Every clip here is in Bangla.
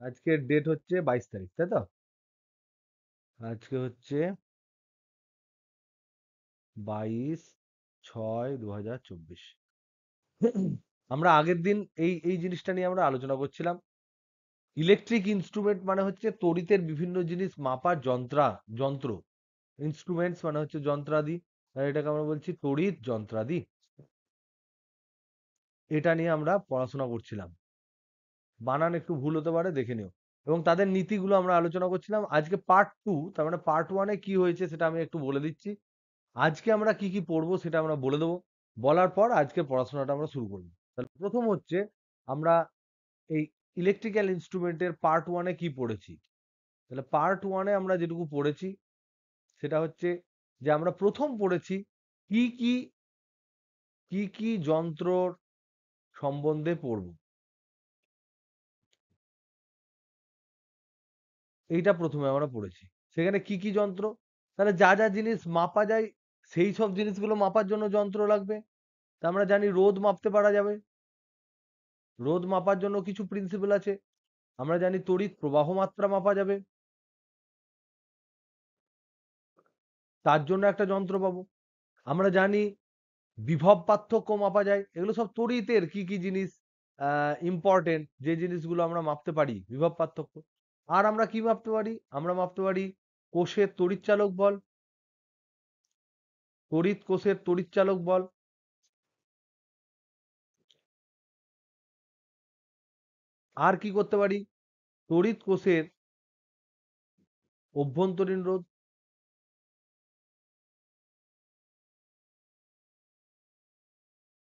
আজকের ডেট হচ্ছে 22 তারিখ, তাই তো? আজকে হচ্ছে 22/6/2024। আমরা আগের দিন এই জিনিসটা নিয়ে আমরা আলোচনা করছিলাম। ইলেকট্রিক ইনস্ট্রুমেন্ট মানে হচ্ছে তড়িতের বিভিন্ন জিনিস মাপার যন্ত্র। ইনস্ট্রুমেন্টস মানে হচ্ছে যন্ত্রাদি, আর এটাকে আমরা বলছি তড়িৎ যন্ত্রাদি। এটা নিয়ে আমরা পড়াশোনা করছিলাম। বানান একটু ভুল হতে পারে, দেখে নিও। এবং তাদের নীতিগুলো আমরা আলোচনা করছিলাম। আজকে পার্ট 2, তার মানে পার্ট 1 এ কি হয়েছে সেটা আমি একটু বলে দিচ্ছি। আজকে আমরা কি কি পড়বো সেটা আমরা বলে দেবো। বলার পর আজকে পড়াশোনাটা আমরা শুরু করব। তাহলে প্রথম হচ্ছে আমরা এই ইলেকট্রিক্যাল ইনস্ট্রুমেন্টের পার্ট 1 এ কি পড়েছি। তাহলে পার্ট 1 এ আমরা যেটুকু পড়েছি সেটা হচ্ছে যে আমরা প্রথম পড়েছি কি কি যন্ত্রর সম্বন্ধে পড়ব। এইটা প্রথমে আমরা পড়েছি। সেখানে কি যন্ত্র? তাহলে যা জিনিস মাপা যায় সেই সব জিনিসগুলো মাপার জন্য যন্ত্র লাগবে। তা আমরা জানি রোদ মাপতে পারা যাবে। রোদ মাপার জন্য কিছু প্রিন্সিপাল আছে। আমরা জানি তড়িৎ প্রবাহ মাত্রা মাপা যাবে। তার জন্য একটা যন্ত্র পাবো। আমরা জানি বিভব পার্থক্য মাপা যায়। এগুলো সব তড়িতের কি জিনিস ইম্পর্টেন্ট, যে জিনিসগুলো আমরা মাপতে পারি বিভব পার্থক্য। আর আমরা কি মাপতে পারি? আমরা মাপতে পারি কোষের তড়িৎচালক বল, তড়িৎ কোষের তড়িৎচালক বল। আর কি করতে পারি? তড়িৎ কোষের অভ্যন্তরীণ রোধ।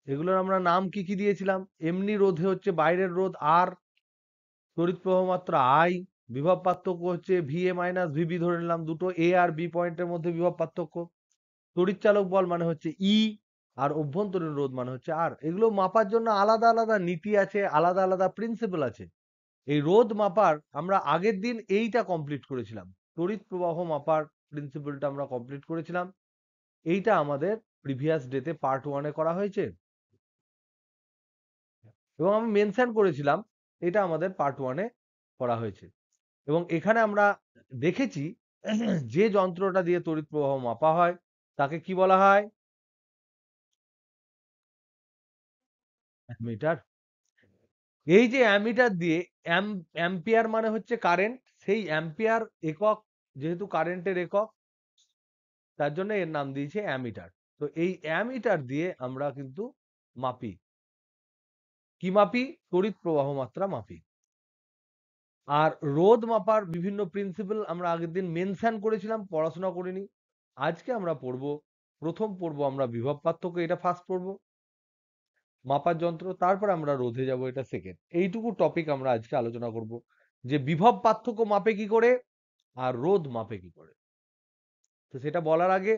এগুলোর আমরা নাম কি দিয়েছিলাম? এমনি রোধে হচ্ছে বাইরের রোধ আর, তড়িৎ প্রবাহ মাত্রা আই, বিভব পার্থক্য হচ্ছে ভিএ মাইনাস ভিবি ধরে নিলাম, দুটো এ আর বি পয়েন্টের মধ্যে বিভব পার্থক্য। তড়িৎচালক বল মানে হচ্ছে ই, আর অভ্যন্তরীণ রোধ মানে হচ্ছে আর। এগুলো মাপার জন্য আলাদা আলাদা নীতি আছে, আলাদা আলাদা প্রিন্সিপাল আছে। এই রোধ মাপার আমরা আগের দিন এইটা কমপ্লিট করেছিলাম। তড়িৎ প্রবাহ মাপার প্রিন্সিপালটা আমরা কমপ্লিট করেছিলাম। এইটা আমাদের প্রিভিয়াস ডেতে পার্ট 1 এ করা হয়েছে এবং আমি মেনশন করেছিলাম এটা আমাদের পার্ট 1 এ করা হয়েছে। এবং এখানে আমরা দেখেছি যে যন্ত্রটা দিয়ে তড়িৎ প্রবাহ মাপা হয় তাকে কি বলা হয়? অ্যামিটার। এই যে অ্যামিটার দিয়ে অ্যাম্পিয়ার মানে হচ্ছে কারেন্ট, সেই অ্যাম্পিয়ার একক, যেহেতু কারেন্টের একক তার জন্য এর নাম দিয়েছে অ্যামিটার। তো এই অ্যামিটার দিয়ে আমরা কিন্তু মাপি, কি মাপি? তড়িৎ প্রবাহ মাত্রা মাপি। আর রোধ মাপার বিভিন্ন প্রিন্সিপাল আমরা আগের দিন মেনশন করেছিলাম, পড়াশোনা করিনি। আজকে আমরা পড়বো, প্রথম পড়বো আমরা বিভব পার্থক্য, এটা ফার্স্ট পড়বো, মাপার যন্ত্র। তারপর আমরা রোধে যাব, এটা সেকেন্ড। এইটুকু টপিক আমরা আজকে আলোচনা করব, যে বিভব পার্থক্য মাপে কি করে আর রোধ মাপে কি করে। তো সেটা বলার আগে,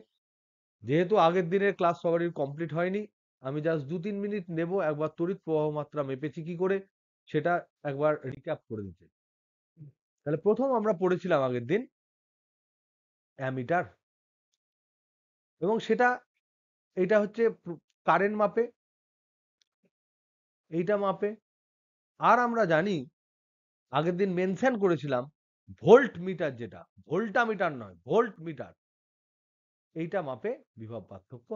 যেহেতু আগের দিনের ক্লাস সবারই কমপ্লিট হয়নি, আমি জাস্ট 2-3 মিনিট নেব একবার তড়িৎ প্রবাহ মাত্রা মেপেছি কি করে সেটা একবার রিক্যাপ করে দিতে। তাহলে প্রথম আমরা পড়েছিলাম আগের দিন অ্যামিটার, এবং সেটা, এটা হচ্ছে কারেন্ট মাপে, এইটা মাপে। আর আমরা জানি আগের দিন মেনশন করেছিলাম ভোল্ট মিটার, যেটা ভোল্টা মিটার নয়, ভোল্ট মিটার, এইটা মাপে বিভব পার্থক্য।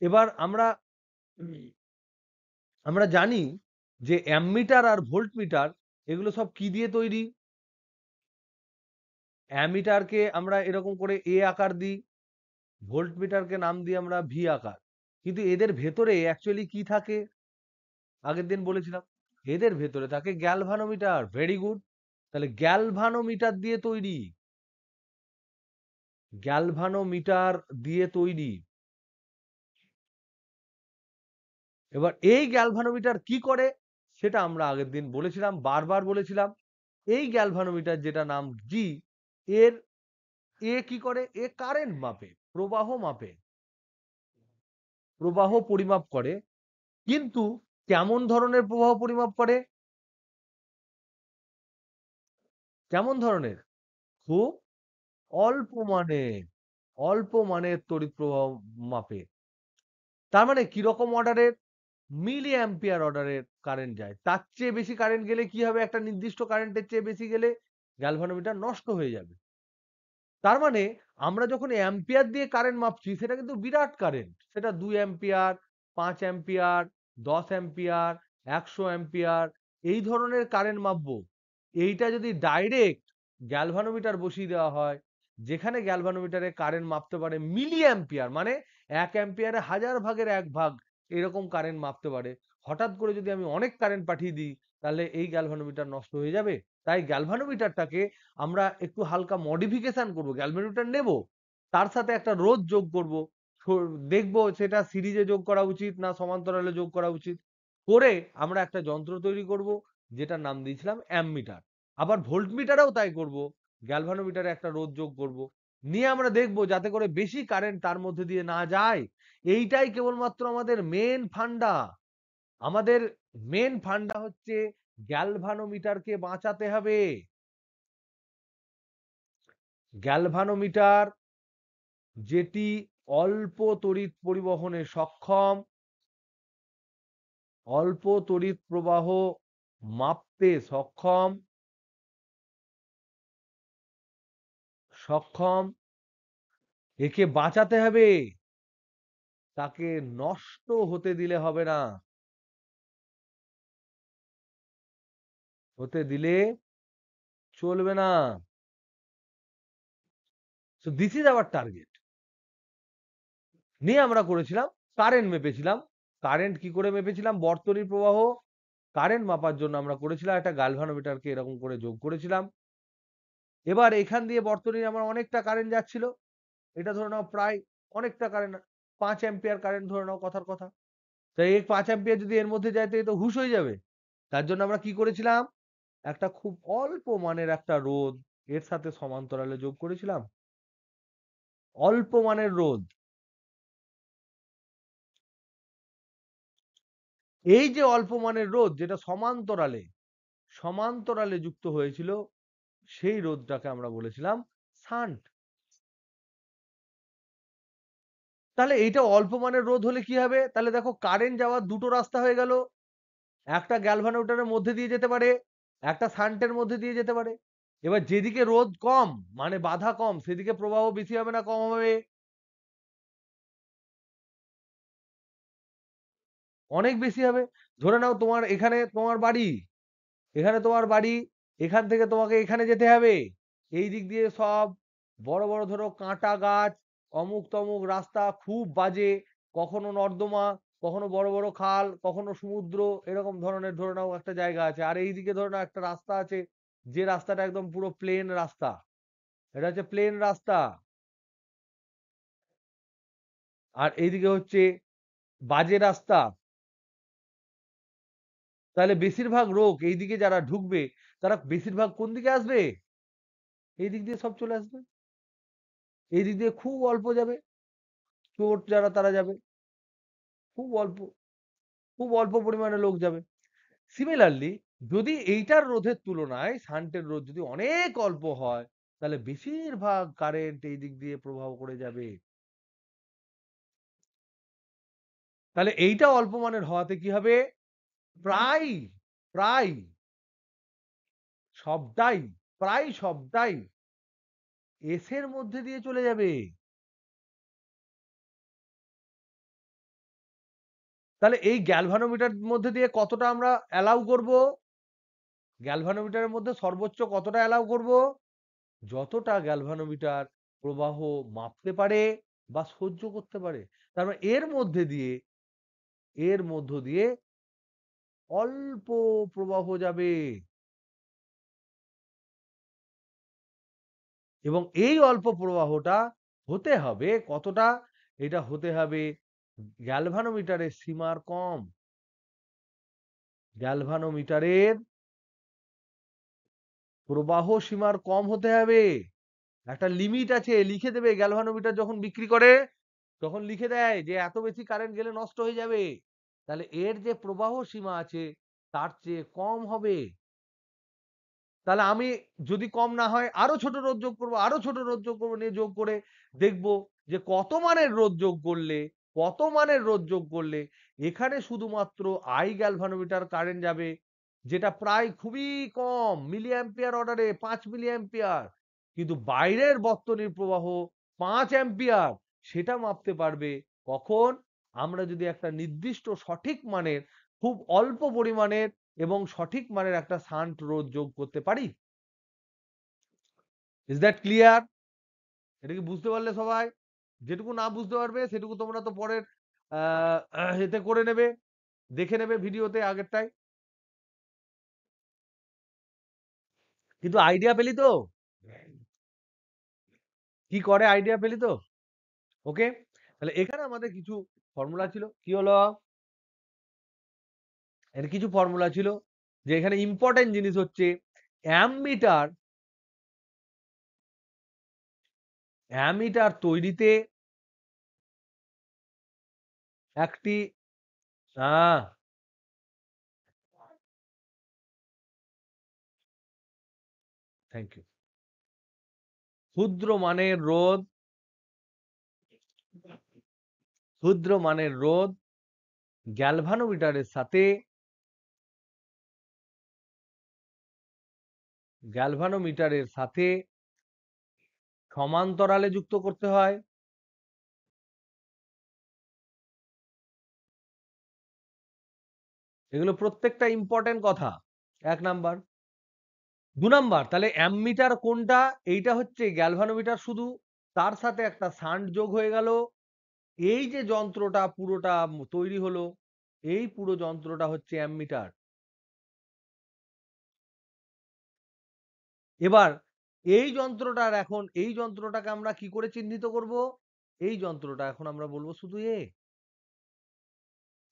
এবার আমরা জানি যে অ্যামমিটার আর ভোল্ট মিটার এগুলো সব কি দিয়ে তৈরি? অ্যামিটারকে আমরা এরকম করে এ আকার দিই, ভোল্ট মিটারকে নাম দিই আমরা ভি আকার। কিন্তু এদের ভেতরে অ্যাকচুয়ালি কি থাকে? আগের দিন বলেছিলাম এদের ভেতরে থাকে গ্যালভানোমিটার। Very good. তাহলে গ্যালভানোমিটার দিয়ে তৈরি, গ্যালভানোমিটার দিয়ে তৈরি। এবার এই গ্যালভানোমিটার কি করে সেটা আমরা আগের দিন বলেছিলাম, বারবার বলেছিলাম। এই গ্যালভানোমিটার যেটা নাম জি, এর কি করে? এ কারেন্ট মাপে, প্রবাহ মাপে, প্রবাহ পরিমাপ করে। কিন্তু কেমন ধরনের প্রবাহ পরিমাপ করে? কেমন ধরনের? খুব অল্প মানের, অল্প মানের তড়িৎ প্রবাহ মাপে। তার মানে কিরকম অর্ডারের? মিলি অ্যাম্পিয়ার অর্ডারের কারেন্ট যায়। তার চেয়ে বেশি কারেন্ট গেলে কি হবে? একটা নির্দিষ্ট কারেন্টের চেয়ে বেশি গেলে গ্যালভানোমিটার নষ্ট হয়ে যাবে। তার মানে আমরা যখন অ্যাম্পিয়ার দিয়ে কারেন্ট মাপছি সেটা কিন্তু বিরাট কারেন্ট। সেটা 2 অ্যাম্পিয়ার, 5 অ্যাম্পিয়ার, 10 অ্যাম্পিয়ার, 100 অ্যাম্পিয়ার এই ধরনের কারেন্ট মাপবো। এইটা যদি ডাইরেক্ট গ্যালভানোমিটার বসিয়ে দেওয়া হয়, যেখানে গ্যালভানোমিটারে কারেন্ট মাপতে পারে মিলি অ্যাম্পিয়ার মানে 1 অ্যাম্পিয়ারে 1000 ভাগের 1 ভাগ এরকম কারেন্ট মাপতে পারে। হঠাৎ করে যদি আমি অনেক কারেন্ট পাঠিয়ে দিই তাহলে এই গ্যালভানোমিটার নষ্ট হয়ে যাবে। তাই গ্যালভানোমিটারটাকে আমরা একটু হালকা মডিফিকেশন করব, গ্যালভানোমিটার নেব, তার সাথে একটা রোধ যোগ করব, দেখবো সেটা সিরিজে যোগ করা উচিত না সমান্তরালে যোগ করা উচিত, করে আমরা একটা যন্ত্র তৈরি করব যেটার নাম দিয়েছিলাম অ্যামমিটার। আবার ভোল্টমিটারেও তাই করব, গ্যালভানোমিটারে একটা রোধ যোগ করব, নিয়ে আমরা দেখব যাতে করে বেশি কারেন্ট তার মধ্যে দিয়ে না যায়। এইটাই কেবলমাত্র আমাদের মেন ফান্ডা। আমাদের মেন ফান্ডা হচ্ছে গ্যালভানোমিটারকে বাঁচাতে হবে। গ্যালভানোমিটার যেটি অল্প তড়িৎ পরিবহনে সক্ষম, অল্প তড়িৎ প্রবাহ মাপতে সক্ষম, একে বাঁচাতে হবে, তাকে নষ্ট হতে দিলে হবে না, হতে দিলে চলবে না। So this is our target. নিয়ে আমরা করেছিলাম কারেন্ট মেপেছিলাম। কারেন্ট কি করে মেপেছিলাম? বর্তনীর প্রবাহ কারেন্ট মাপার জন্য আমরা করেছিলাম একটা গালভানোমিটারকে এরকম করে যোগ করেছিলাম। এবার এখান দিয়ে বর্তনীর আমার অনেকটা কারেন্ট যাচ্ছিল, এটা ধরে নাও প্রায় অনেকটা কারেন্ট, 5 অ্যাম্পিয়ার কারেন্ট ধরে নাও কথার কথা। তাই এই 5 অ্যাম্পিয়ার যদি এর মধ্যে যায় তো এ তো হুশ হয়ে যাবে। তার জন্য আমরা কি করেছিলাম? একটা খুব অল্প মানের একটা রোধ এর সাথে সমান্তরালে যোগ করেছিলাম। অল্প মানের রোধ। এই যে অল্প মানের রোধ যেটা সমান্তরালে যুক্ত হয়েছিল, সেই রোধটাকে আমরা বলেছিলাম শান্ট। তাহলে এইটা অল্প মানের রোধ হলে কি হবে? তাহলে দেখো কারেন্ট যাওয়ার দুটো রাস্তা হয়ে গেল। একটা গ্যালভানোমিটারের মধ্যে দিয়ে যেতে পারে, একটা শান্টের মধ্যে দিয়ে যেতে পারে। এবার যেদিকে রোধ কম মানে বাধা কম সেদিকে প্রবাহ বেশি হবে না কম হবে? অনেক বেশি হবে। ধরে নাও তোমার এখানে তোমার বাড়ি, এখানে তোমার বাড়ি, এখান থেকে তোমাকে এখানে যেতে হবে। এই দিক দিয়ে সব বড় বড় ধরো কাঁটা গাছ, অমুক তমুক রাস্তা খুব বাজে, কখনো নর্দমা, কখনো বড় বড় খাল, কখনো সমুদ্র, এরকম ধরনের ধরে নাও একটা জায়গা আছে। আর এইদিকে ধরে নাও একটা রাস্তা আছে, যে রাস্তাটা একদম পুরো প্লেন রাস্তা, এটা হচ্ছে প্লেন রাস্তা। আর এইদিকে হচ্ছে বাজে রাস্তা। তাহলে বেশিরভাগ লোক এইদিকে যারা ঢুকবে তারা বেশিরভাগ কোন দিকে আসবে? এই দিক দিয়ে সব চলে আসবে। এই দিক দিয়ে খুব অল্প যাবে, চোর যারা তারা যাবে, খুব অল্প, খুব অল্প পরিমাণে লোক যাবে। সিমিলারলি যদি এইটার রোধের তুলনায় শান্টের রোধ যদি অনেক অল্প হয়, তাহলে বেশিরভাগ কারেন্ট এই দিক দিয়ে প্রবাহ করে যাবে। তাহলে এইটা অল্প মানের হওয়াতে কি হবে? প্রায় প্রায় সবটাই প্রায় সবটাই এস এর মধ্যে দিয়ে চলে যাবে। তাহলে এই গ্যালভানোমিটার মধ্যে দিয়ে কতটা আমরা অ্যালাউ করব? গ্যালভানোমিটারের মধ্যে সর্বোচ্চ কতটা অ্যালাউ করব? যতটা গ্যালভানোমিটার প্রবাহ মাপতে পারে বা সহ্য করতে পারে। তার মানে এর মধ্য দিয়ে অল্প প্রবাহ যাবে, এবং এই অল্প প্রবাহটা হতে হবে কতটা? এটা হতে হবে গ্যালভানোমিটারের সীমার কম। গ্যালভানোমিটারের প্রবাহ সীমার কম হতে হবে। একটা লিমিট আছে, লিখে দেবে গ্যালভানোমিটার যখন বিক্রি করে তখন লিখে দেয় যে এত বেশি কারেন্ট গেলে নষ্ট হয়ে যাবে। তাহলে এর যে প্রবাহ সীমা আছে তার চেয়ে কম হবে। তাহলে আমি যদি কম না হয় আরো ছোট রোধ যোগ করবো, আরো ছোট রোধ যোগ করবো, নিয়ে যোগ করে দেখবো যে কত মানের রোধ যোগ করলে এখানে শুধুমাত্র আই গ্যালভানোমিটার কারেন্ট যাবে, যেটা প্রায় খুবই কম, মিলি অ্যাম্পিয়ার অর্ডারে 5 মিলি অ্যাম্পিয়ার, কিন্তু বাইরের বর্তনীর প্রবাহ 5 অ্যাম্পিয়ার, সেটা মাপতে পারবে কখন? আমরা যদি একটা নির্দিষ্ট সঠিক মানের, খুব অল্প পরিমাণের এবং সঠিক মানের একটা শান্ট রোধ যোগ করতে পারি। Is that clear? এটা কি বুঝতে পারলে সবাই? যেটুকু না বুঝতে পারবে সেটুকু তোমরা তো পরের এতে করে নেবে, দেখে নেবে ভিডিওতে আগেরটাই। কিন্তু আইডিয়া পেলি তো কি করে, আইডিয়া পেলি তো? ওকে, তাহলে এখানে আমাদের কিছু ফর্মুলা ছিল, কি হলো? এর কিছু ফর্মুলা ছিল, যে এখানে ইম্পর্টেন্ট জিনিস হচ্ছে অ্যামমিটার, অ্যামমিটার তৈরিতে একটি থ্যাংক ইউ, ক্ষুদ্র মানের রোধ, ক্ষুদ্র মানের রোধ গ্যালভানোমিটারের সাথে, গ্যালভানোমিটারের সাথে সমান্তরালে যুক্ত করতে হয়। এগুলো প্রত্যেকটা ইম্পর্টেন্ট কথা। 1 নাম্বার। 2 নাম্বার, তাহলে অ্যামমিটার কোনটা? এইটা হচ্ছে গ্যালভানোমিটার শুধু, তার সাথে একটা শান্ট যোগ হয়ে গেল। এই যে যন্ত্রটা পুরোটা তৈরি হলো, এই পুরো যন্ত্রটা হচ্ছে অ্যামমিটার। এবার এই যন্ত্রটার, এখন এই যন্ত্রটাকে আমরা কি করে চিহ্নিত করব? এই যন্ত্রটা এখন আমরা বলবো শুধু এ।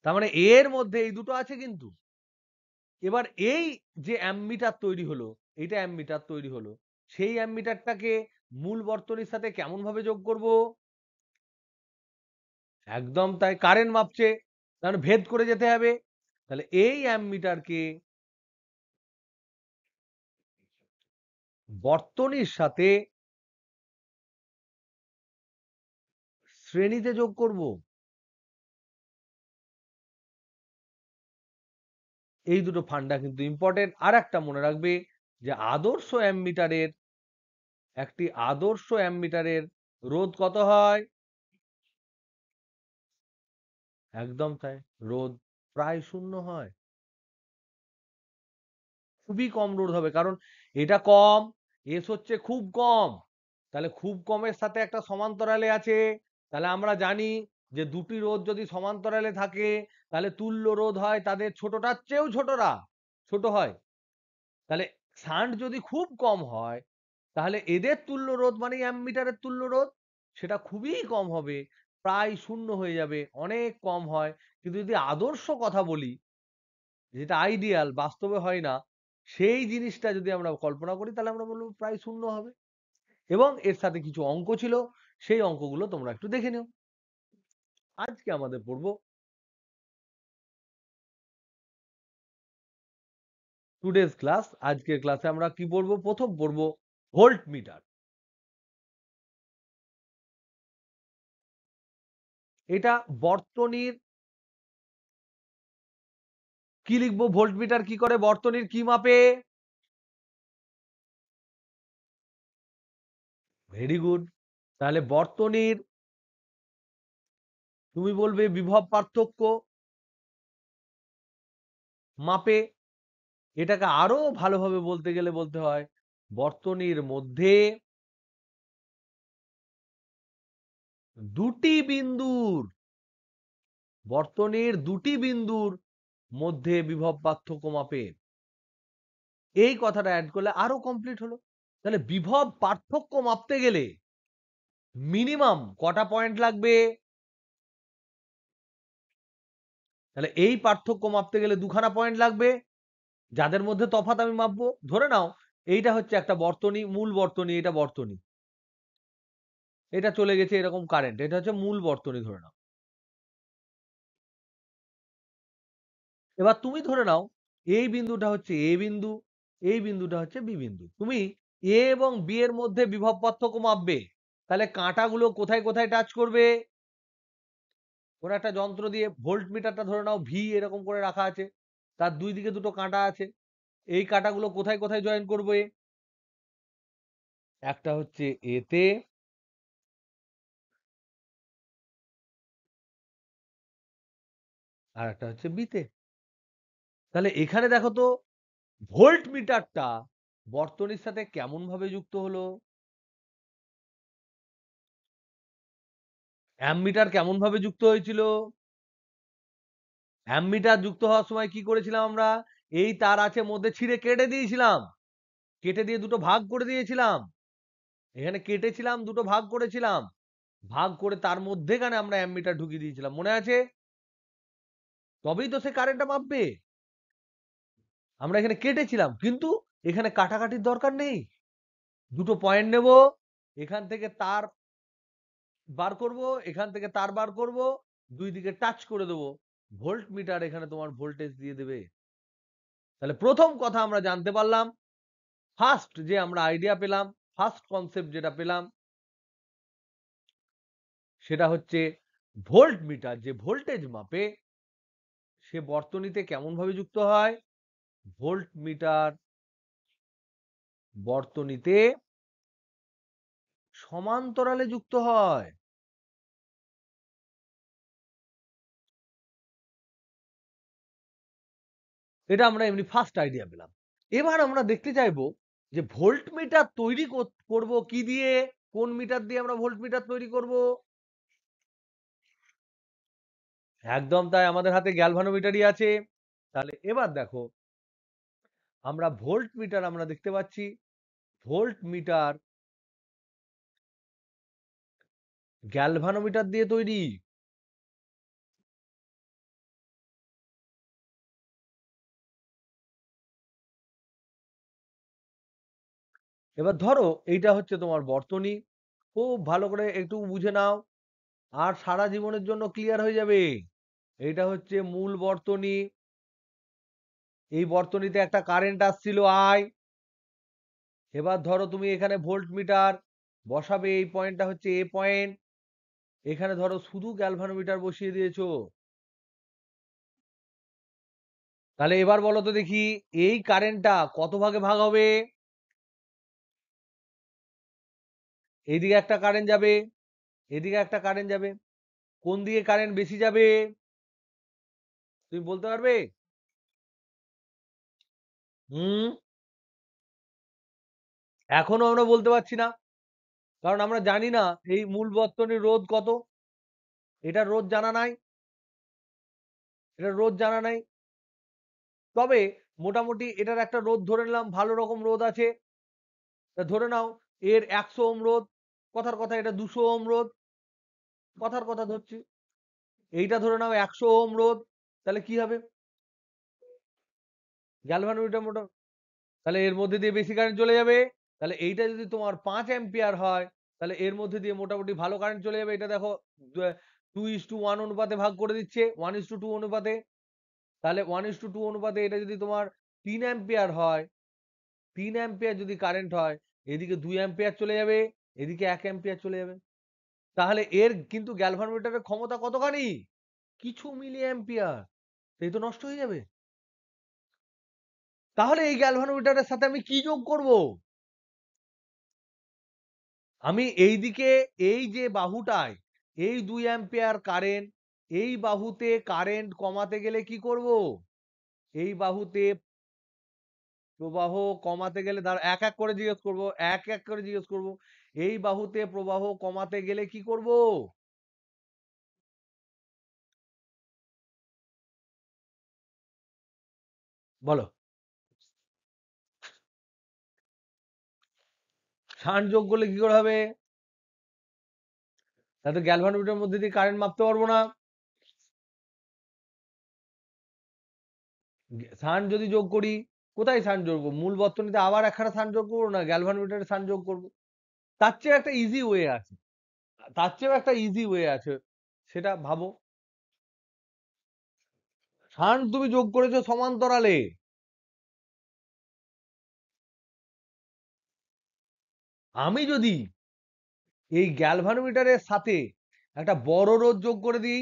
তার মানে এর মধ্যে এই দুটো আছে কিন্তু। এবার এই যে অ্যামমিটার তৈরি হলো, এইটা অ্যামমিটার তৈরি হলো, সেই অ্যামমিটারটাকে মূল বর্তনীর সাথে কেমন ভাবে যোগ করব? একদম তাই, কারেন্ট মাপছে, তাহলে ভেদ করে যেতে হবে। তাহলে এই অ্যামমিটারকে বর্তনীর সাথে শ্রেণীতে যোগ করব। এই দুটো ফান্ডা কিন্তু ইম্পর্টেন্ট। আর একটা মনে রাখবে, যে আদর্শ অ্যামমিটারের, একটি আদর্শ অ্যামমিটারের রোধ কত হয়? একদম তাই, রোধ প্রায় শূন্য হয়, খুবই কম রোধ হবে, কারণ এটা কম, এস হচ্ছে খুব কম, তাহলে খুব কমের সাথে একটা সমান্তরালে আছে। তাহলে আমরা জানি যে দুটি রোধ যদি সমান্তরালে থাকে, তাহলে তুল্য রোধ হয় তাদের ছোটটার চেয়েও ছোট হয়। তাহলে শান্ট যদি খুব কম হয়, তাহলে এদের তুল্য রোধ মানে অ্যামমিটারের তুল্য রোধ, সেটা খুবই কম হবে, প্রায় শূন্য হয়ে যাবে, অনেক কম হয়। কিন্তু যদি আদর্শ কথা বলি, যেটা আইডিয়াল, বাস্তবে হয় না, সেই জিনিসটা যদি আমরা কল্পনা করি, তাহলে আমরা বলবো প্রায় শূন্য হবে। এবং এর সাথে কিছু অঙ্ক ছিল, সেই অঙ্কগুলো তোমরা একটু দেখে নিও। আজকে আমাদের পড়বো টুডেজ ক্লাস, আজকের ক্লাসে আমরা কি পড়বো? প্রথম পড়বো ভোল্ট মিটার। এটা বর্তনীর, কি লিখবো? ভোল্ট মিটার কি করে? বর্তনীর কি মাপে? Very good. তাহলে বর্তনীর, তুমি বলবে বিভব পার্থক্য মাপে। এটাকে আরো ভালোভাবে বলতে গেলে বলতে হয়, বর্তনীর মধ্যে দুটি বিন্দুর, বর্তনীর দুটি বিন্দুর মধ্যে বিভব পার্থক্য মাপে। এই কথাটা অ্যাড করলে আরো কমপ্লিট হলো। তাহলে বিভব পার্থক্য মাপতে গেলে মিনিমাম কটা পয়েন্ট লাগবে? তাহলে এই পার্থক্য মাপতে গেলে দুখানা পয়েন্ট লাগবে, যাদের মধ্যে তফাৎ আমি মাপবো। ধরে নাও এইটা হচ্ছে একটা বর্তনী, মূল বর্তনী, এটা বর্তনী, এটা চলে গেছে এরকম কারেন্ট, এটা হচ্ছে মূল বর্তনী ধরে নাও। এবার তুমি ধরে নাও এই বিন্দুটা হচ্ছে এ বিন্দু, এই বিন্দুটা হচ্ছে বি বিন্দু। তুমি এ এবং বি এর মধ্যে বিভব পার্থক্য মাপবে, তাহলে কাঁটাগুলো কোথায় কোথায় টাচ করবে? কোন একটা যন্ত্র দিয়ে ভোল্ট মিটারটা ধরে নাও ভি এরকম করে রাখা আছে, তার দুই দিকে দুটো কাঁটা আছে, এই কাঁটাগুলো কোথায় কোথায় জয়েন করবে? একটা হচ্ছে এতে, আর একটা হচ্ছে বিতে। তাহলে এখানে দেখো তো ভোল্ট মিটারটা বর্তনীর সাথে কেমন ভাবে যুক্ত হলো, অ্যামমিটার কেমন ভাবে যুক্ত হয়েছিল? অ্যামমিটার যুক্ত হওয়ার সময় কি করেছিলাম আমরা? এই তার আছে মধ্যে ছিঁড়ে কেটে দিয়েছিলাম, কেটে দিয়ে দুটো ভাগ করে দিয়েছিলাম, এখানে কেটেছিলাম দুটো ভাগ করেছিলাম, ভাগ করে তার মধ্যেখানে আমরা অ্যামমিটার ঢুকিয়ে দিয়েছিলাম, মনে আছে? তবেই তো সে কারেন্টটা মাপবে। আমরা এখানে কেটেছিলাম, কিন্তু এখানে কাটাকাটির দরকার নেই। দুটো পয়েন্ট নেব, এখান থেকে তার বার করব, এখান থেকে তার বার করব, দুই দিকে টাচ করে দেবো, ভোল্ট মিটার এখানে তোমার ভোল্টেজ দিয়ে দেবে। তাহলে প্রথম কথা আমরা জানতে পারলাম, ফার্স্ট যে আমরা আইডিয়া পেলাম, ফার্স্ট কনসেপ্ট যেটা পেলাম, সেটা হচ্ছে ভোল্ট মিটার যে ভোল্টেজ মাপে সে বর্তনীতে কেমন ভাবে যুক্ত হয়? ভোল্ট মিটার বর্তনীতে সমান্তরালে যুক্ত হয়। এটা আমরা এমনি ফার্স্ট আইডিয়া পেলাম। এবার আমরা দেখতে চাইবো যে ভোল্ট মিটার তৈরি করব কি দিয়ে, কোন মিটার দিয়ে আমরা ভোল্ট মিটার তৈরি করব? একদম তাই, আমাদের হাতে গ্যালভানোমিটারই আছে। তাহলে এবার দেখো, আমরা ভোল্ট মিটার আমরা দেখতে পাচ্ছি, ভোল্ট মিটার গ্যালভানোমিটার দিয়ে তৈরি। এবার ধরো এইটা হচ্ছে তোমার বর্তনী, খুব ভালো করে একটু বুঝে নাও, আর সারা জীবনের জন্য ক্লিয়ার হয়ে যাবে। এইটা হচ্ছে মূল বর্তনী, এই বর্তনীতে একটা কারেন্ট আসছিল আই। এবার ধরো তুমি এখানে ভোল্ট মিটার বসাবে, এই পয়েন্টটা হচ্ছে এ পয়েন্ট, এখানে ধরো শুধু গ্যালভানোমিটার বসিয়ে দিয়েছো। তাহলে এবার বলো তো দেখি, এই কারেন্টটা কত ভাগে ভাগ হবে? এইদিকে একটা কারেন্ট যাবে, এদিকে একটা কারেন্ট যাবে, কোন দিকে কারেন্ট বেশি যাবে তুমি বলতে পারবে? হুম, এখনো আমরা বলতে পারছি না, কারণ আমরা জানি না এই মূল বর্তনীর রোধ কত। এটা রোধ জানা নাই, এটা রোধ জানা নাই। তবে মোটামুটি এটার একটা রোধ ধরে নিলাম, ভালো রকম রোধ আছে। তা ধরে নাও এর 100 ওহম রোধ, কথার কথা এটা 200 ওহম রোধ, কথার কথা ধরছি। এইটা ধরে নাও 100 ওহম রোধ, তাহলে কি হবে? গ্যালভানোমিটার মোটা, তাহলে এর মধ্যে দিয়ে বেশি কারেন্ট চলে যাবে। তাহলে এইটা যদি তোমার 5 অ্যাম্পিয়ার হয়, তাহলে এর মধ্যে দিয়ে মোটামুটি ভালো কারেন্ট চলে যাবে। এটা দেখো 2:1 অনুপাতে ভাগ করে দিচ্ছে, 1:2 অনুপাতে। তাহলে 1:2 অনুপাতে এটা যদি তোমার 3 অ্যাম্পিয়ার হয়, 3 অ্যাম্পিয়ার যদি কারেন্ট হয়, এদিকে 2 অ্যাম্পিয়ার চলে যাবে, এদিকে 1 অ্যাম্পিয়ার চলে যাবে। তাহলে এর কিন্তু গ্যালভানোমিটারের ক্ষমতা কতখানি? কিছু মিলি অ্যাম্পিয়ার, সেই তো নষ্ট হয়ে যাবে। তাহলে এই গ্যালভানোমিটারের সাথে আমি কি যোগ করব? আমি এইদিকে এই যে বাহুটায় এই 2 অ্যাম্পিয়ার কারেন্ট, এই বাহুতে কারেন্ট কমাতে গেলে কি করব? এই বাহুতে প্রবাহ কমাতে গেলে, দাঁড়া এক এক করে জিজ্ঞেস করব, এক এক করে জিজ্ঞেস করব। এই বাহুতে প্রবাহ কমাতে গেলে কি করব? বলো। শান্ট যোগ করলে কি করে হবে? তাতে গ্যালভানোমিটারের মধ্যে দিয়ে কারেন্ট মাপতে পারবো না। শান্ট যদি যোগ করি, কোথায় শান্ট যোগ করবো? মূল বর্তনীতে আবার একখানা শান্ট যোগ করবো, না গ্যালভানোমিটারে শান্ট যোগ করবো? তার চেয়ে একটা ইজি ওয়ে আছে, তার চেয়েও একটা ইজি ওয়ে আছে, সেটা ভাবো। শান্ট তুমি যোগ করেছো সমান্তরালে, আমি যদি এই গ্যালভানোমিটারের সাথে একটা বড় রোধ যোগ করে দিই,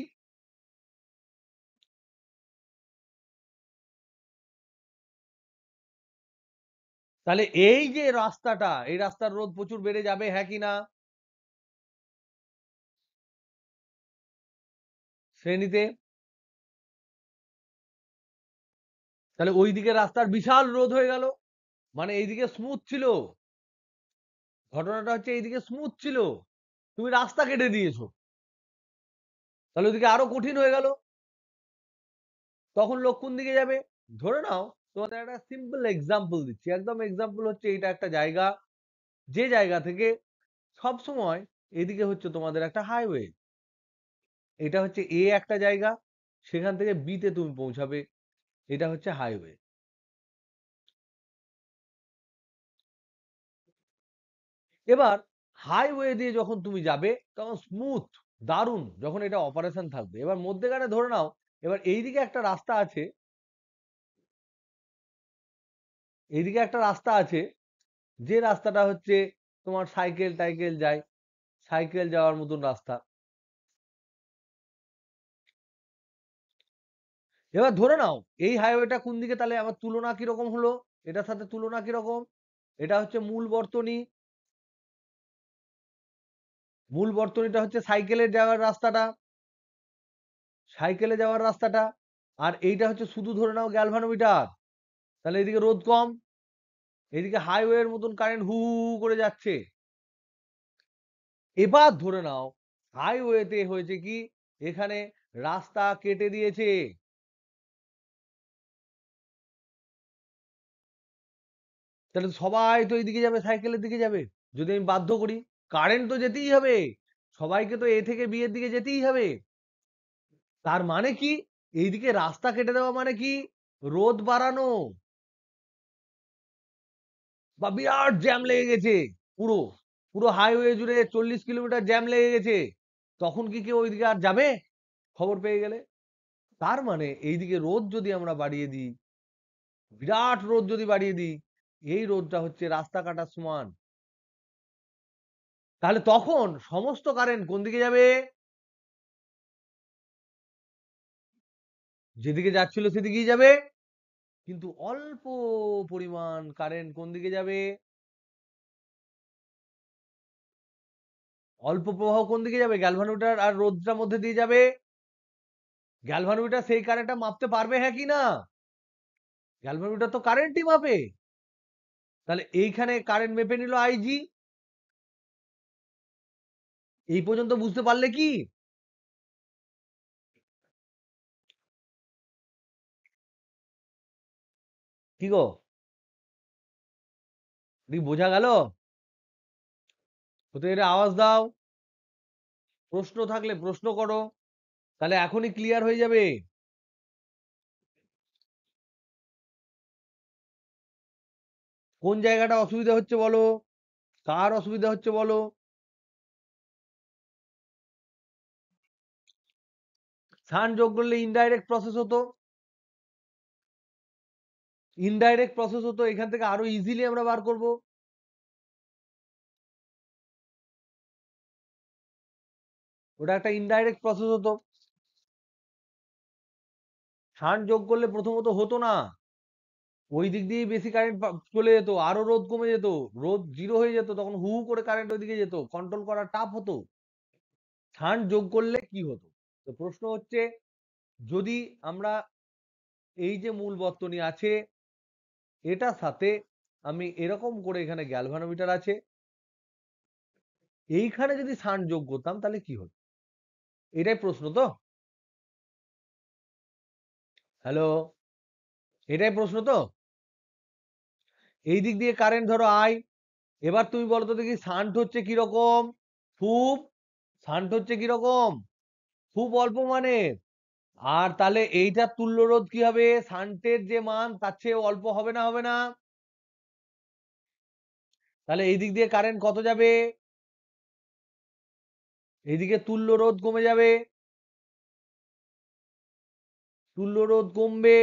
তাহলে এই যে রাস্তাটা, এই রাস্তার রোধ প্রচুর বেড়ে যাবে, হ্যাঁ কি না? শ্রেণীতে। তাহলে ওই দিকে রাস্তার বিশাল রোধ হয়ে গেল, মানে এইদিকে স্মুথ ছিল। ঘটনাটা হচ্ছে এইদিকে স্মুথ ছিল, তুমি রাস্তা কেটে দিয়েছো, তাহলে ওইদিকে আরো কঠিন হয়ে গেল। তখন লোক কোন দিকে যাবে? ধরে নাও তোমাদের একটা সিম্পল এক্সাম্পল দিচ্ছি, একদম এক্সাম্পল হচ্ছে এটা একটা জায়গা, যে জায়গা থেকে সব সময় এদিকে হচ্ছে তোমাদের একটা হাইওয়ে, এটা হচ্ছে এ একটা জায়গা, সেখান থেকে বি তে তুমি পৌঁছাবে, এটা হচ্ছে হাইওয়ে। এবার হাইওয়ে দিয়ে যখন তুমি যাবে তখন স্মুথ, দারুণ, যখন এটা অপারেশন থাকবে। এবার মধ্যেখানে ধরে নাও এবার এইদিকে একটা রাস্তা আছে, এইদিকে একটা রাস্তা আছে, যে রাস্তাটা হচ্ছে তোমার সাইকেল টাইকেল যায়, সাইকেল যাওয়ার মতন রাস্তা। এবার ধরে নাও এই হাইওয়েটা কোন দিকে, তাহলে আমার তুলনা কিরকম হলো, এটার সাথে তুলনা কিরকম? এটা হচ্ছে মূল বর্তনী, মূল বর্তনীটা হচ্ছে সাইকেলে যাওয়ার রাস্তাটা, সাইকেলে যাওয়ার রাস্তাটা, আর এইটা হচ্ছে শুধু ধরে নাও গ্যালভানোমিটার, তাহলে এদিকে রোদ কম, এদিকে হাইওয়ের মতন কারেন্ট হু হু হু করে যাচ্ছে। এবার ধরে নাও হাইওয়েতে হয়েছে কি, এখানে রাস্তা কেটে দিয়েছে, তাহলে সবাই তো এইদিকে যাবে, সাইকেলের দিকে যাবে। যদি আমি বাধ্য করি, কারেন্ট তো যেতেই হবে, সবাইকে তো এ থেকে বি এর দিকে যেতেই হবে। তার মানে কি, এইদিকে রাস্তা কেটে দেওয়া মানে কি, রোদ বাড়ানো, বা বিরাট জ্যাম লেগে গেছে, পুরো পুরো হাইওয়ে জুড়ে 40 কিলোমিটার জ্যাম লেগে গেছে, তখন কি কেউ ওইদিকে আর যাবে খবর পেয়ে গেলে? তার মানে এইদিকে রোদ যদি আমরা বাড়িয়ে দিই, বিরাট রোদ যদি বাড়িয়ে দিই, এই রোদটা হচ্ছে রাস্তা কাটার সমান, তাহলে তখন সমস্ত কারেন্ট কোন দিকে যাবে? যেদিকে যাচ্ছিল সেদিকেই যাবে, কিন্তু অল্প পরিমাণ কারেন্ট কোন দিকে যাবে? অল্প প্রবাহ কোন দিকে যাবে? গ্যালভানোমিটার আর রোদটার মধ্যে দিয়ে যাবে। গ্যালভানোমিটার সেই কারেন্টটা মাপতে পারবে, হ্যাঁ কি না? গ্যালভানোমিটার তো কারেন্টই মাপে, তাহলে এইখানে কারেন্ট মেপে নিল আইজি। এই পর্যন্ত বুঝতে পারলে কি? কি গো, বোঝা গেল? হতে এর আওয়াজ দাও, প্রশ্ন থাকলে প্রশ্ন করো, তাহলে এখনই ক্লিয়ার হয়ে যাবে। কোন জায়গাটা অসুবিধা হচ্ছে বলো, কার অসুবিধা হচ্ছে বলো? সান যোগ করলে ইনডাইরেক্ট প্রসেস হতো, ইনডাইরেক্ট প্রসেস হতো, এখান থেকে আরো ইজিলি আমরা বার করব। ওটা একটা ইনডাইরেক্ট প্রসেস হতো। সান যোগ করলে প্রথমত হতো না, ওই দিক দিয়ে বেশি কারেন্ট চলে যেত, আরো রোদ কমে যেত, রোদ জিরো হয়ে যেত, তখন হু হু করে কারেন্ট ওইদিকে যেত, কন্ট্রোল করা টাফ হতো। সান যোগ করলে কি হতো? তো প্রশ্ন হচ্ছে, যদি আমরা এই যে মূল বর্তনী আছে এটার সাথে আমি এরকম করে, এখানে গ্যালভানোমিটার আছে, এইখানে যদি সান যোগ করতাম তাহলে কি হতো? এটাই প্রশ্ন তো, হ্যালো, এটাই প্রশ্ন তো। এই দিক দিয়ে কারেন্ট ধরো আই, এবার তুমি বলো তো দেখি শান্ট হচ্ছে কিরকম? খুব, শান্ট হচ্ছে কিরকম? খুব অল্প মানে। আর তাহলে এইটার তুল্য রোধ কি হবে? শান্টের যে মান তার চেয়ে অল্প হবে না, হবে না? তাহলে এই দিক দিয়ে কারেন্ট কত যাবে? এইদিকে তুল্য রোধ কমে যাবে, তুল্য রোধ কমবে,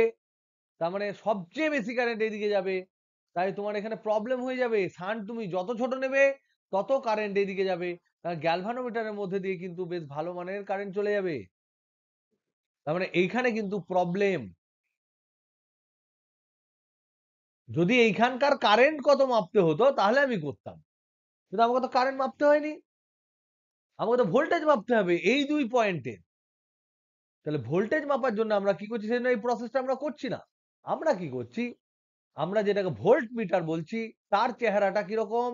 তার মানে সবচেয়ে বেশি কারেন্ট এইদিকে যাবে। তাই তোমার এখানে প্রবলেম হয়ে যাবে, শান্ট তুমি যত ছোট নেবে তত কারেন্ট এইদিকে যাবে, গ্যালভানোমিটারের মধ্যে দিয়ে কিন্তু বেশ ভালো মানের কারেন্ট চলে যাবে। তার মানে এইখানে কিন্তু প্রবলেম। যদি এইখানকার কারেন্ট কত মাপতে হতো তাহলে আমি করতাম, কিন্তু আমাকে তো কারেন্ট মাপতে হয়নি, আমাকে তো ভোল্টেজ মাপতে হবে এই 2 পয়েন্টে। তাহলে ভোল্টেজ মাপার জন্য আমরা কি করছি, সেজন্য এই প্রসেসটা আমরা করছি না। আমরা কি করছি, আমরা যেটাকে ভোল্ট মিটার বলছি তার চেহারাটা কিরকম,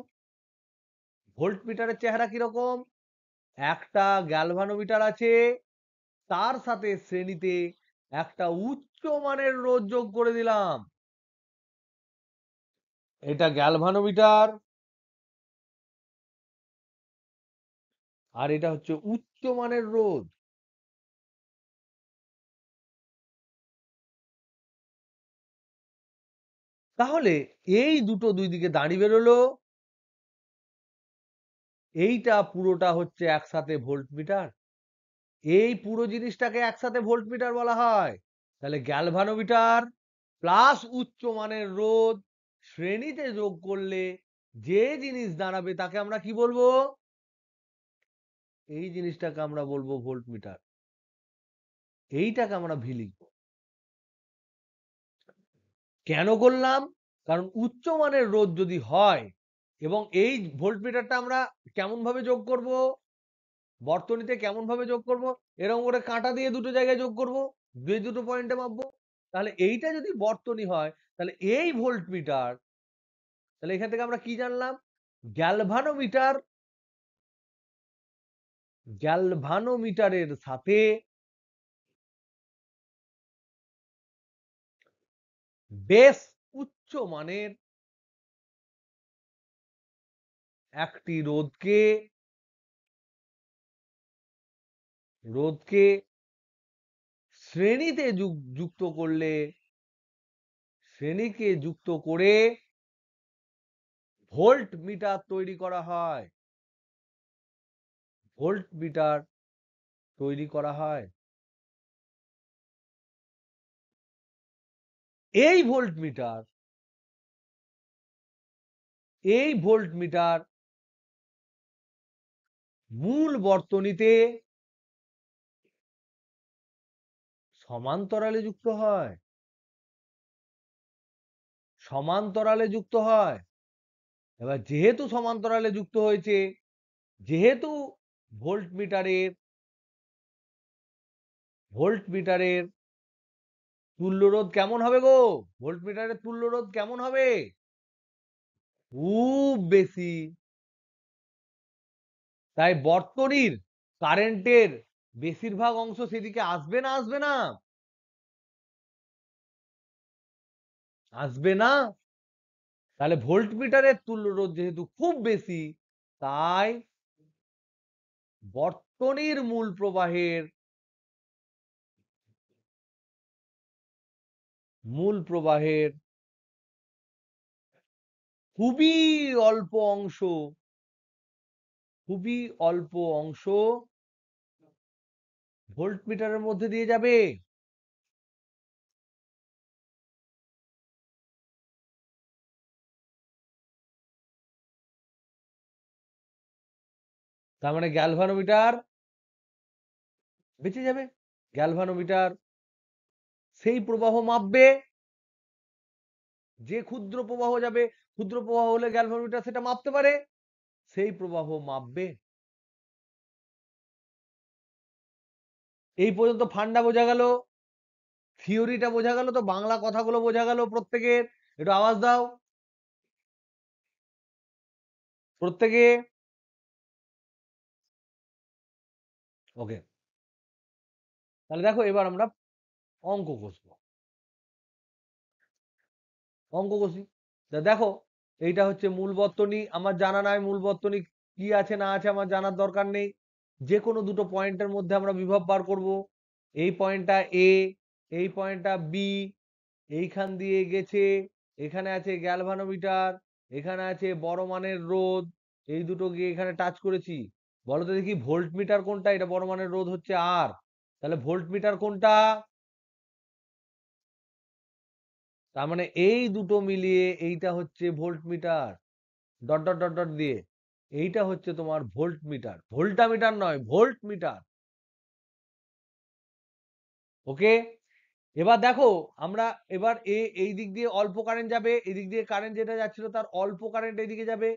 ভোল্ট মিটারের চেহারা কিরকম, একটা গ্যালভানোমিটার আছে, তার সাথে শ্রেণীতে একটা উচ্চ মানের রোধ যোগ করে দিলাম। এটা গ্যালভানোমিটার, আর এটা হচ্ছে উচ্চ মানের রোধ। তাহলে এই দুটো দুই দিকে দাঁড়িয়ে বেরোলো, এইটা পুরোটা হচ্ছে একসাথে ভোল্ট মিটার, এই পুরো জিনিসটাকে একসাথে ভোল্ট মিটার বলা হয়। তাহলে গ্যালভানোমিটার প্লাস উচ্চ মানের রোধ শ্রেণীতে যোগ করলে যে জিনিস দাঁড়াবে তাকে আমরা কি বলবো, এই জিনিসটাকে আমরা বলবো ভোল্ট মিটার, এইটাকে আমরা ভি লিখবো। কেন করলাম, কারণ উচ্চ মানের রোধ যদি হয়, এবং এই ভোল্ট মিটারটা আমরা কেমন ভাবে যোগ করব, বর্তনীতে কেমন ভাবে যোগ করব, এরকম করে কাঁটা দিয়ে দুটো জায়গায় যোগ করব, দুটো পয়েন্টে মাপবো। তাহলে এইটা যদি বর্তনী হয়, তাহলে এই ভোল্ট মিটার, তাহলে এখান থেকে আমরা কি জানলাম, গ্যালভানোমিটার, গ্যালভানোমিটারের সাথে বেশ উচ্চ মানের একটি রোধকে শ্রেণীতে যুক্ত করলে, শ্রেণীকে যুক্ত করে ভোল্ট মিটার তৈরি করা হয়, ভোল্ট মিটার তৈরি করা হয়। এই ভোল্ট মিটার, এই ভোল্ট মিটার মূল বর্তনীতে সমান্তরালে যুক্ত হয়, সমান্তরালে যুক্ত হয়। এবার যেহেতু সমান্তরালে যুক্ত হয়েছে, যেহেতু ভোল্ট মিটারের, ভোল্ট মিটারের তুল্য রোধ কেমন হবে গো, ভোল্ট মিটারের তুল্য রোধ কেমন হবে, খুব বেশি। তাই বর্তনীর কারেন্টের বেশিরভাগ অংশ সেদিকে আসবে না, আসবে না, আসবে না। তাহলে ভোল্ট মিটারের তুল্য রোধ যেহেতু খুব বেশি, তাই বর্তনীর মূল প্রবাহের খুবই অল্প অংশ, খুবই অল্প অংশ ভোল্ট মিটারের মধ্যে দিয়ে যাবে। তার মানে গ্যালভানোমিটার বেঁচে যাবে, গ্যালভানোমিটার সেই প্রবাহ মাপবে, যে ক্ষুদ্র প্রবাহ যাবে, ক্ষুদ্র প্রবাহ হলে গ্যালভানোমিটার সেটা মাপতে পারে, সেই প্রবাহ মাপবে। এই পর্যন্ত ফান্ডা বোঝা গেল, থিওরিটা বোঝা গেল, তো বাংলা কথাগুলো বোঝা গেল প্রত্যেকের, একটু আওয়াজ দাও প্রত্যেকে। ওকে, তাহলে দেখো এবার আমরা অঙ্ক কষবো, অঙ্ক কষি। দেখো এইটা হচ্ছে মূল বর্তনী, আমার জানা নাই মূল বর্তনী কি আছে না আছে, আমার জানার দরকার নেই। যে কোনো দুটো পয়েন্টের মধ্যে আমরা বিভব বার করব। এই পয়েন্টটা এ, এই পয়েন্টটা বি, এইখান দিয়ে গেছে, এখানে আছে গ্যালভানোমিটার, এখানে আছে বড় মানের রোধ, এই দুটো গিয়ে এখানে টাচ করেছি। বলো তো দেখি ভোল্ট মিটার কোনটা, এটা বড় মানের রোধ হচ্ছে আর, তাহলে ভোল্ট মিটার কোনটা, তার মানে এই দুটো মিলিয়ে এইটা হচ্ছে volt metre, dot dot dot dot দিয়ে এইটা হচ্ছে তোমার ভোল্ট মিটার, ভোল্টা মিটার নয়, ভোল্ট মিটার। ওকে, এবার দেখো আমরা এবার এই দিক দিয়ে অল্প কারেন্ট যাবে, এই দিক দিয়ে কারেন্ট যেটা যাচ্ছিল তার অল্প কারেন্ট এইদিকে যাবে,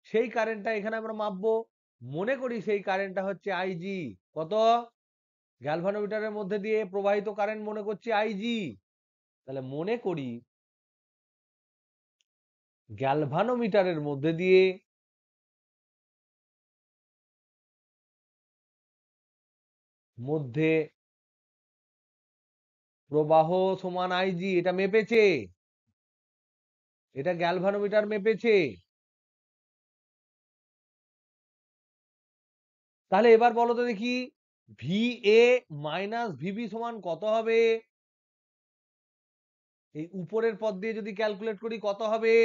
সেই কারেন্টটা এখানে আমরা মাপবো। মনে করি সেই কারেন্টটা হচ্ছে আইজি। কত? গ্যালভানোমিটারের মধ্যে দিয়ে প্রবাহিত কারেন্ট মনে করছি আইজি। তাহলে মনে করি গ্যালভানোমিটারের মধ্যে দিয়ে মধ্যে প্রবাহ সমান আইজি, এটা মেপেছে, এটা গ্যালভানোমিটার মেপেছে। তাহলে এবার বলো তো দেখি, ভি এ মাইনাস ভিবি সমান কত হবে? এই উপরের পদ দিয়ে যদি ক্যালকুলেট করি কত হবে?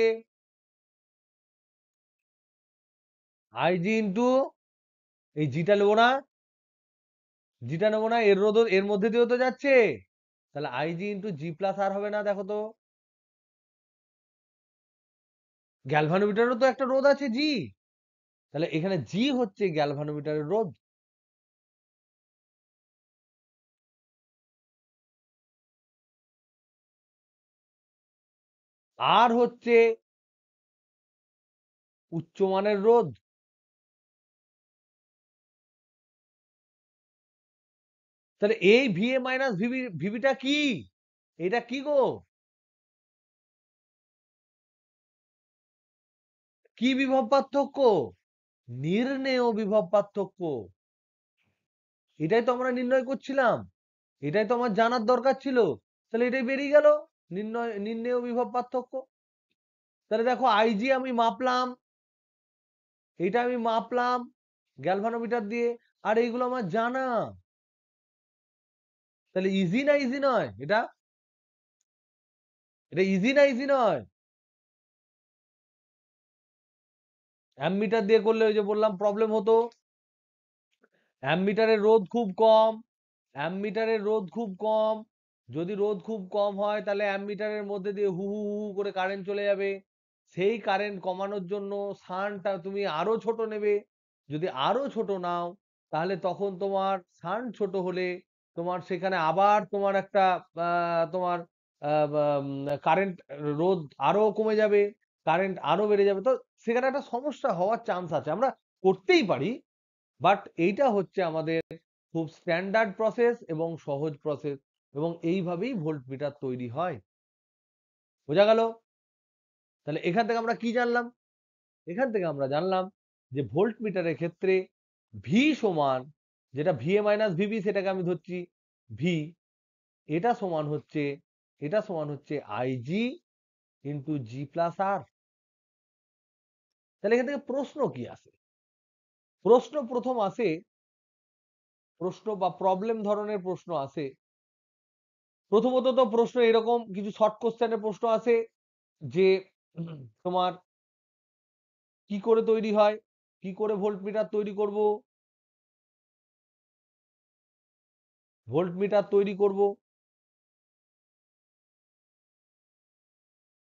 আইজি ইন্টু এই জিটা নেবো না, জিটা নেবো না, এর রোধ এর মধ্যে দিয়েও তো যাচ্ছে, তাহলে আইজি ইন্টু জি প্লাস আর হবে না? দেখো তো, গ্যালভানোমিটারেরও তো একটা রোধ আছে জি, তাহলে এখানে জি হচ্ছে গ্যালভানোমিটারের রোধ। আর হচ্ছে উচ্চমানের রোধ। তাহলে এই ভিএ মাইনাস ভিবি, ভিবিটা কি? এটা কি গো? কি বিভব পার্থক্য? নির্ণেয় বিভব পার্থক্য। এটাই তো আমরা নির্ণয় করছিলাম, এটাই তো আমার জানার দরকার ছিল। তাহলে এটাই বেরিয়ে গেল, নির্ণেয় বিভব পার্থক্য। তাহলে দেখো আইজি আমি মাপলাম, এটা আমি মাপলাম গ্যালভানোমিটার দিয়ে, আর এইগুলো আমার জানা। তাহলে ইজি না ইজি নয় এটা? এটা ইজি না ইজি নয়? অ্যামমিটার দিয়ে করলে ওই যে বললাম প্রবলেম হতো। অ্যামমিটারের রোধ খুব কম, অ্যামমিটারের রোধ খুব কম। যদি রোধ খুব কম হয় তাহলে অ্যামমিটারের মধ্যে দিয়ে হু হু হু করে কারেন্ট চলে যাবে। সেই কারেন্ট কমানোর জন্য শান্টটা তুমি আরো ছোট নেবে। যদি আরো ছোট নাও তাহলে তখন তোমার শান্ট ছোট হলে তোমার সেখানে আবার তোমার একটা তোমার কারেন্ট রোধ আরো কমে যাবে, কারেন্ট আরো বেড়ে যাবে। তো সেখানে একটা সমস্যা হওয়ার চান্স আছে। আমরা করতেই পারি, বাট এইটা হচ্ছে আমাদের খুব স্ট্যান্ডার্ড প্রসেস এবং সহজ প্রসেস, এবং এইভাবেই ভোল্টমিটার তৈরি হয়। বোঝা গেল? তাহলে এখান থেকে আমরা কি জানলাম? এখান থেকে আমরা জানলাম যে ভোল্টমিটারের ক্ষেত্রে ভি সমান, যেটা ভিএ মাইনাস ভিবি সেটাকে আমি ধরছি ভি, এটা সমান হচ্ছে, এটা সমান হচ্ছে আইজি ইন্টু জি প্লাস আর। তাহলে এখান থেকে প্রশ্ন কি আসে? প্রশ্ন প্রথম আসে, প্রশ্ন বা প্রবলেম ধরনের প্রশ্ন আসে। প্রথমত তো প্রশ্ন এরকম কিছু শর্ট কোশ্চেনের প্রশ্ন আসে যে তোমার কি করে তৈরি হয়, কি করে ভোল্টমিটার তৈরি করব, ভোল্টমিটার তৈরি করব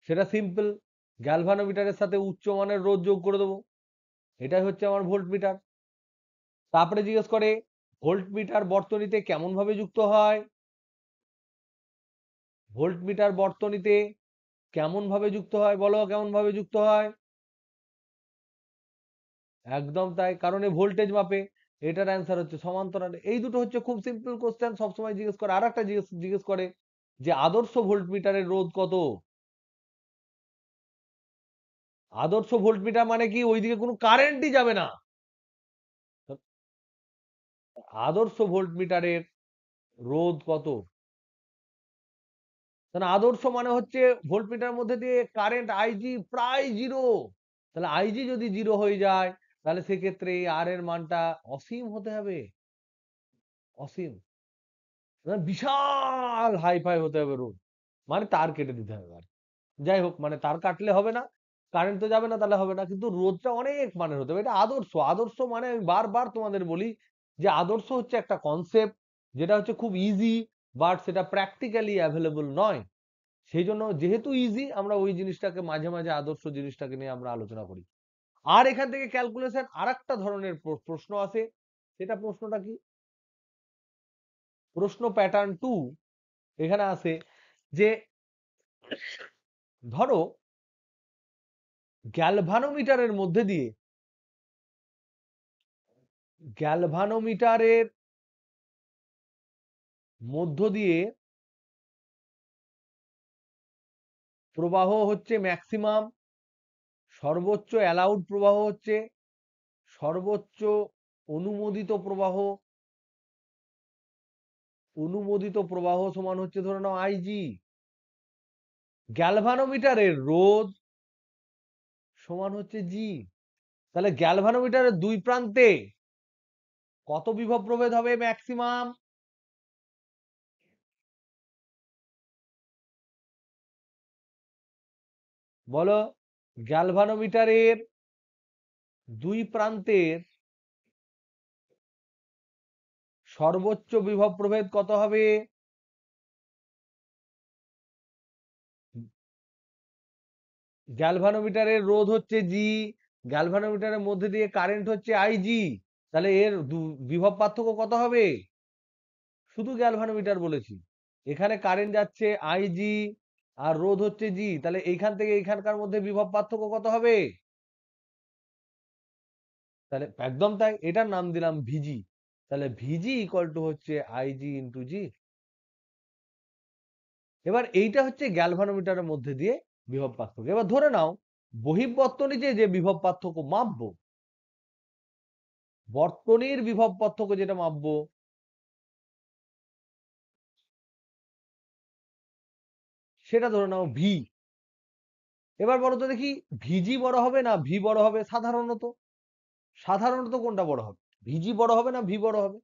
সেটা সিম্পল, গ্যালভানোমিটারের সাথে উচ্চমানের রোধ যোগ করে দেবো, এটাই হচ্ছে আমার ভোল্টমিটার। তারপরে জিজ্ঞেস করে ভোল্টমিটার বর্তনীতে কেমন ভাবে যুক্ত হয়, ভোল্টমিটার বর্তনীতে কেমন ভাবে যুক্ত হয়, বলো কেমন ভাবে যুক্ত হয়? একদম তাই, কারণ এই ভোল্টেজ মাপে। এটার অ্যান্সার হচ্ছে সমান্তরালে। এই দুটো হচ্ছে খুব সিম্পল কোশ্চেন, সবসময় জিজ্ঞেস করে। আর একটা জিজ্ঞেস করে যে আদর্শ ভোল্টমিটারের রোধ কত। আদর্শ ভোল্টমিটার মানে কি? ওইদিকে কোনো কারেন্টই যাবে না। আদর্শ ভোল্টমিটারের রোধ কত? কারণ আদর্শ মানে হচ্ছে ভোল্টমিটারের মধ্যে দিয়ে কারেন্ট আইজি প্রায় জিরো। তাহলে আইজি যদি জিরো হয়ে যায় তাহলে সেক্ষেত্রে আর এর মানটা অসীম হতে হবে, অসীম। মানে বিশাল হাইফাই হতে হবে রোধ, মানে তার কেটে দিতে হবে। আর যাই হোক, মানে তার কাটলে হবে না, কারেন্ট তো যাবে না, তাহলে হবে না, কিন্তু রোধটা অনেক মানের হতে হবে। এটা আদর্শ। আদর্শ মানে আমি বারবার তোমাদের বলি যে আদর্শ হচ্ছে একটা কনসেপ্ট যেটা হচ্ছে খুব ইজি, বাট সেটা প্র্যাকটিক্যালি অ্যাভেলেবল নয়। সেই জন্য যেহেতু ইজি, আমরা ওই জিনিসটাকে মাঝে মাঝে আদর্শ জিনিসটাকে নিয়ে আমরা আলোচনা করি। আর এখান থেকে ক্যালকুলেশন আর একটা ধরনের প্রশ্ন আসে। সেটা প্রশ্নটা কি? প্রশ্ন প্যাটার্ন 2, এখানে আসে যে ধরো গ্যালভানোমিটারের মধ্যে দিয়ে গ্যালভানোমিটারের মধ্য দিয়ে প্রবাহ হচ্ছে ম্যাক্সিমাম, সর্বোচ্চ অ্যালাউড প্রবাহ হচ্ছে, সর্বোচ্চ অনুমোদিত প্রবাহ, অনুমোদিত প্রবাহ সমান হচ্ছে ধরে নাও আইজি। গ্যালভানোমিটারের রোধ সমান হচ্ছে জি। তাহলে গ্যালভানোমিটারের দুই প্রান্তে কত বিভব প্রভেদ হবে ম্যাক্সিমাম? বলো। গ্যালভানোমিটারের দুই প্রান্তের সর্বোচ্চ বিভব প্রভেদ কত হবে? গ্যালভানোমিটারের রোধ হচ্ছে জি, গ্যালভানোমিটারের মধ্যে দিয়ে কারেন্ট হচ্ছে আইজি, তাহলে এর বিভব পার্থক্য কত হবে? শুধু গ্যালভানোমিটার বলেছি, এখানে কারেন্ট যাচ্ছে আইজি আর রোধ হচ্ছে জি, তাহলে এইখান থেকে এইখানকার মধ্যে বিভব পার্থক্য কত হবে? তাহলে একদম তাই, এটার নাম দিলাম ভিজি। তাহলে ভিজি ইকুয়াল টু হচ্ছে আইজি ইন্টু জি। এবার এইটা হচ্ছে গ্যালভানোমিটারের মধ্যে দিয়ে বিভব পার্থক্য। এবার ধরে নাও বহিঃবর্তনীতে যে বিভব পার্থক্য মাপবো, বর্তনীর বিভব পার্থক্য যেটা মাপবো সেটা ধরে নাও ভি। এবার বলো তো দেখি ভিজি বড় হবে না ভি বড় হবে? সাধারণত সাধারণত কোনটা বড় হবে? ভিজি বড় হবে না ভি বড় হবে?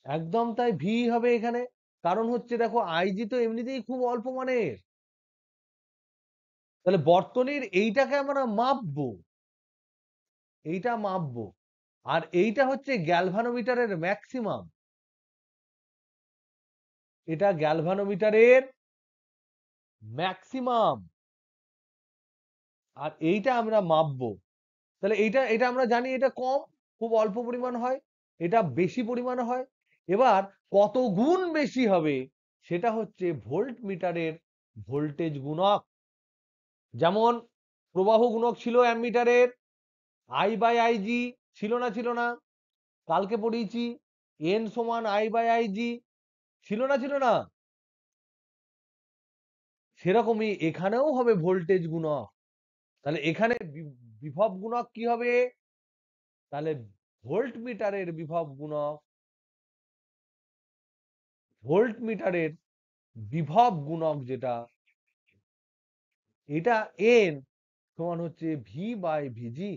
একদম তাই, ভি হবে এখানে। কারণ হচ্ছে দেখো আইজি তো এমনিতেই খুব অল্প মানের, তাহলে বর্তনীর এইটাকে আমরা মাপবো, এইটা মাপবো, আর এইটা হচ্ছে গ্যালভানোমিটারের ম্যাক্সিমাম, এটা গ্যালভানোমিটারের ম্যাক্সিমাম, আর এইটা আমরা মাপবো। তাহলে এইটা এটা আমরা জানি এটা কম, খুব অল্প পরিমাণ হয়, এটা বেশি পরিমাণে হয়। এবার কত গুণ বেশি হবে সেটা হচ্ছে ভোল্ট মিটারের ভোল্টেজ গুণক। যেমন প্রবাহ গুণক ছিল অ্যামমিটারের আই বাই আইজি, ছিল না ছিল না? কালকে পড়িয়েছি এন সমান আই বাই আইজি, ছিল না ছিল না? সেরকমই এখানেও হবে ভোল্টেজ গুণক। তাহলে এখানে বিভব গুণক কি হবে? তাহলে ভোল্ট মিটারের বিভব গুণক, ভোল্ট মিটারের বিভব গুণক যেটা, এটা এন সমান হচ্ছে ভি বাই ভিজি।